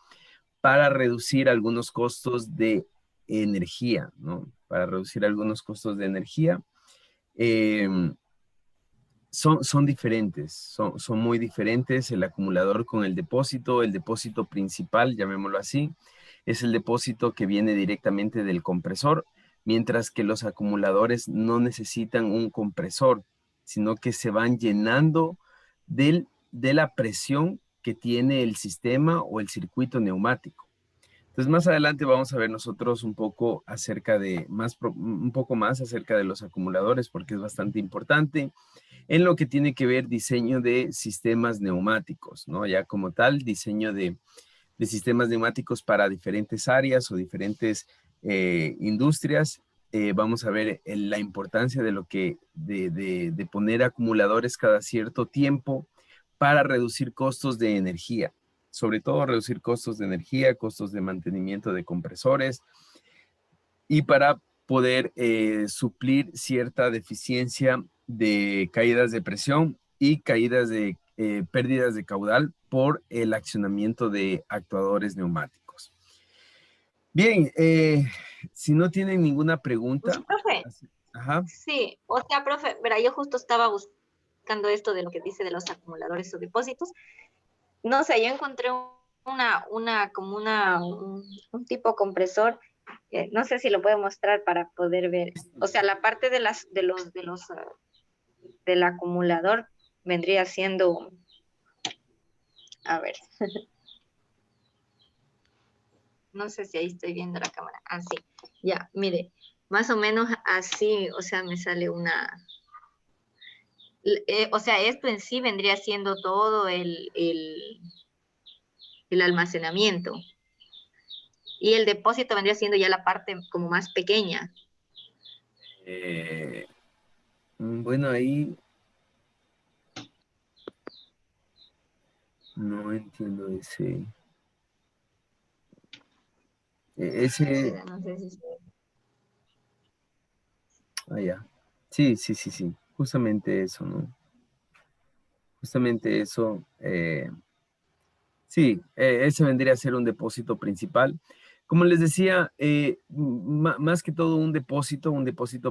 para reducir algunos costos de energía, ¿no? Para reducir algunos costos de energía. Son diferentes, son muy diferentes el acumulador con el depósito principal, llamémoslo así, es el depósito que viene directamente del compresor, mientras que los acumuladores no necesitan un compresor, sino que se van llenando de la presión que tiene el sistema o el circuito neumático. Entonces, más adelante vamos a ver nosotros un poco un poco más acerca de los acumuladores, porque es bastante importante en lo que tiene que ver diseño de sistemas neumáticos, ¿no? Ya como tal, diseño de sistemas neumáticos para diferentes áreas o diferentes industrias. Vamos a ver la importancia de poner acumuladores cada cierto tiempo para reducir costos de energía. Sobre todo reducir costos de energía, costos de mantenimiento de compresores y para poder suplir cierta deficiencia de caídas de presión y caídas de pérdidas de caudal por el accionamiento de actuadores neumáticos. Bien, si no tienen ninguna pregunta. Profe, ajá. Sí, o sea, profe, verá, yo justo estaba buscando esto de lo que dice de los acumuladores o depósitos. No sé, yo encontré un tipo compresor, no sé si lo puedo mostrar para poder ver. O sea, la parte del acumulador vendría siendo, a ver, no sé si ahí estoy viendo la cámara, así, ya, mire, más o menos así, o sea, me sale o sea, esto en sí vendría siendo todo el almacenamiento. Y el depósito vendría siendo ya la parte como más pequeña. Bueno, ahí no entiendo ese. No sé si... Ah, ya. Sí. Justamente eso, ¿no? Justamente eso. Sí, ese vendría a ser un depósito principal. Como les decía, más que todo un depósito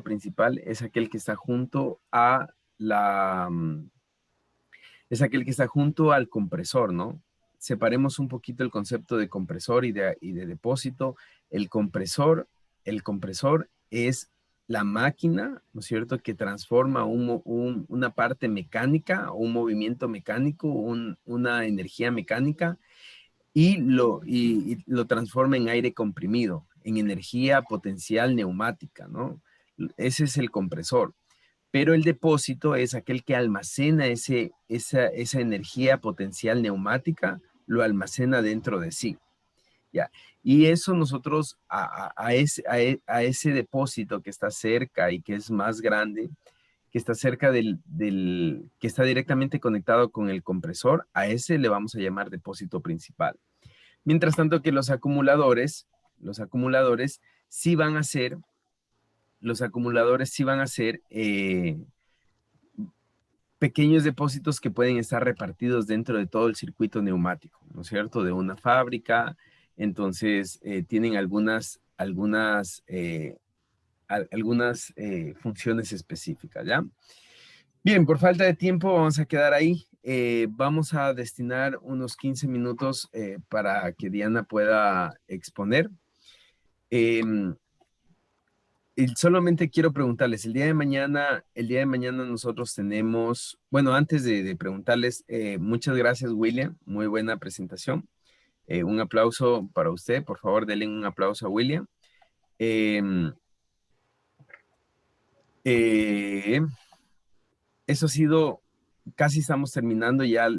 principal es aquel que está junto a es aquel que está junto al compresor, ¿no? Separemos un poquito el concepto de compresor y de depósito. El compresor es la máquina, ¿no es cierto?, que transforma una parte mecánica, un movimiento mecánico, una energía mecánica y lo transforma en aire comprimido, en energía potencial neumática, ¿no? Ese es el compresor. Pero el depósito es aquel que almacena esa energía potencial neumática, lo almacena dentro de sí. ¿Ya? Y eso nosotros a ese depósito que está cerca y que es más grande, que está cerca que está directamente conectado con el compresor, a ese le vamos a llamar depósito principal. Mientras tanto que los acumuladores sí van a ser pequeños depósitos que pueden estar repartidos dentro de todo el circuito neumático, ¿no es cierto? De una fábrica. Entonces, tienen algunas funciones específicas, ¿ya? Bien, por falta de tiempo vamos a quedar ahí. Vamos a destinar unos 15 minutos para que Diana pueda exponer. Y solamente quiero preguntarles, el día de mañana nosotros tenemos, bueno, antes de preguntarles, muchas gracias, William, muy buena presentación. Un aplauso para usted, por favor, denle un aplauso a William. Eso ha sido, casi estamos terminando ya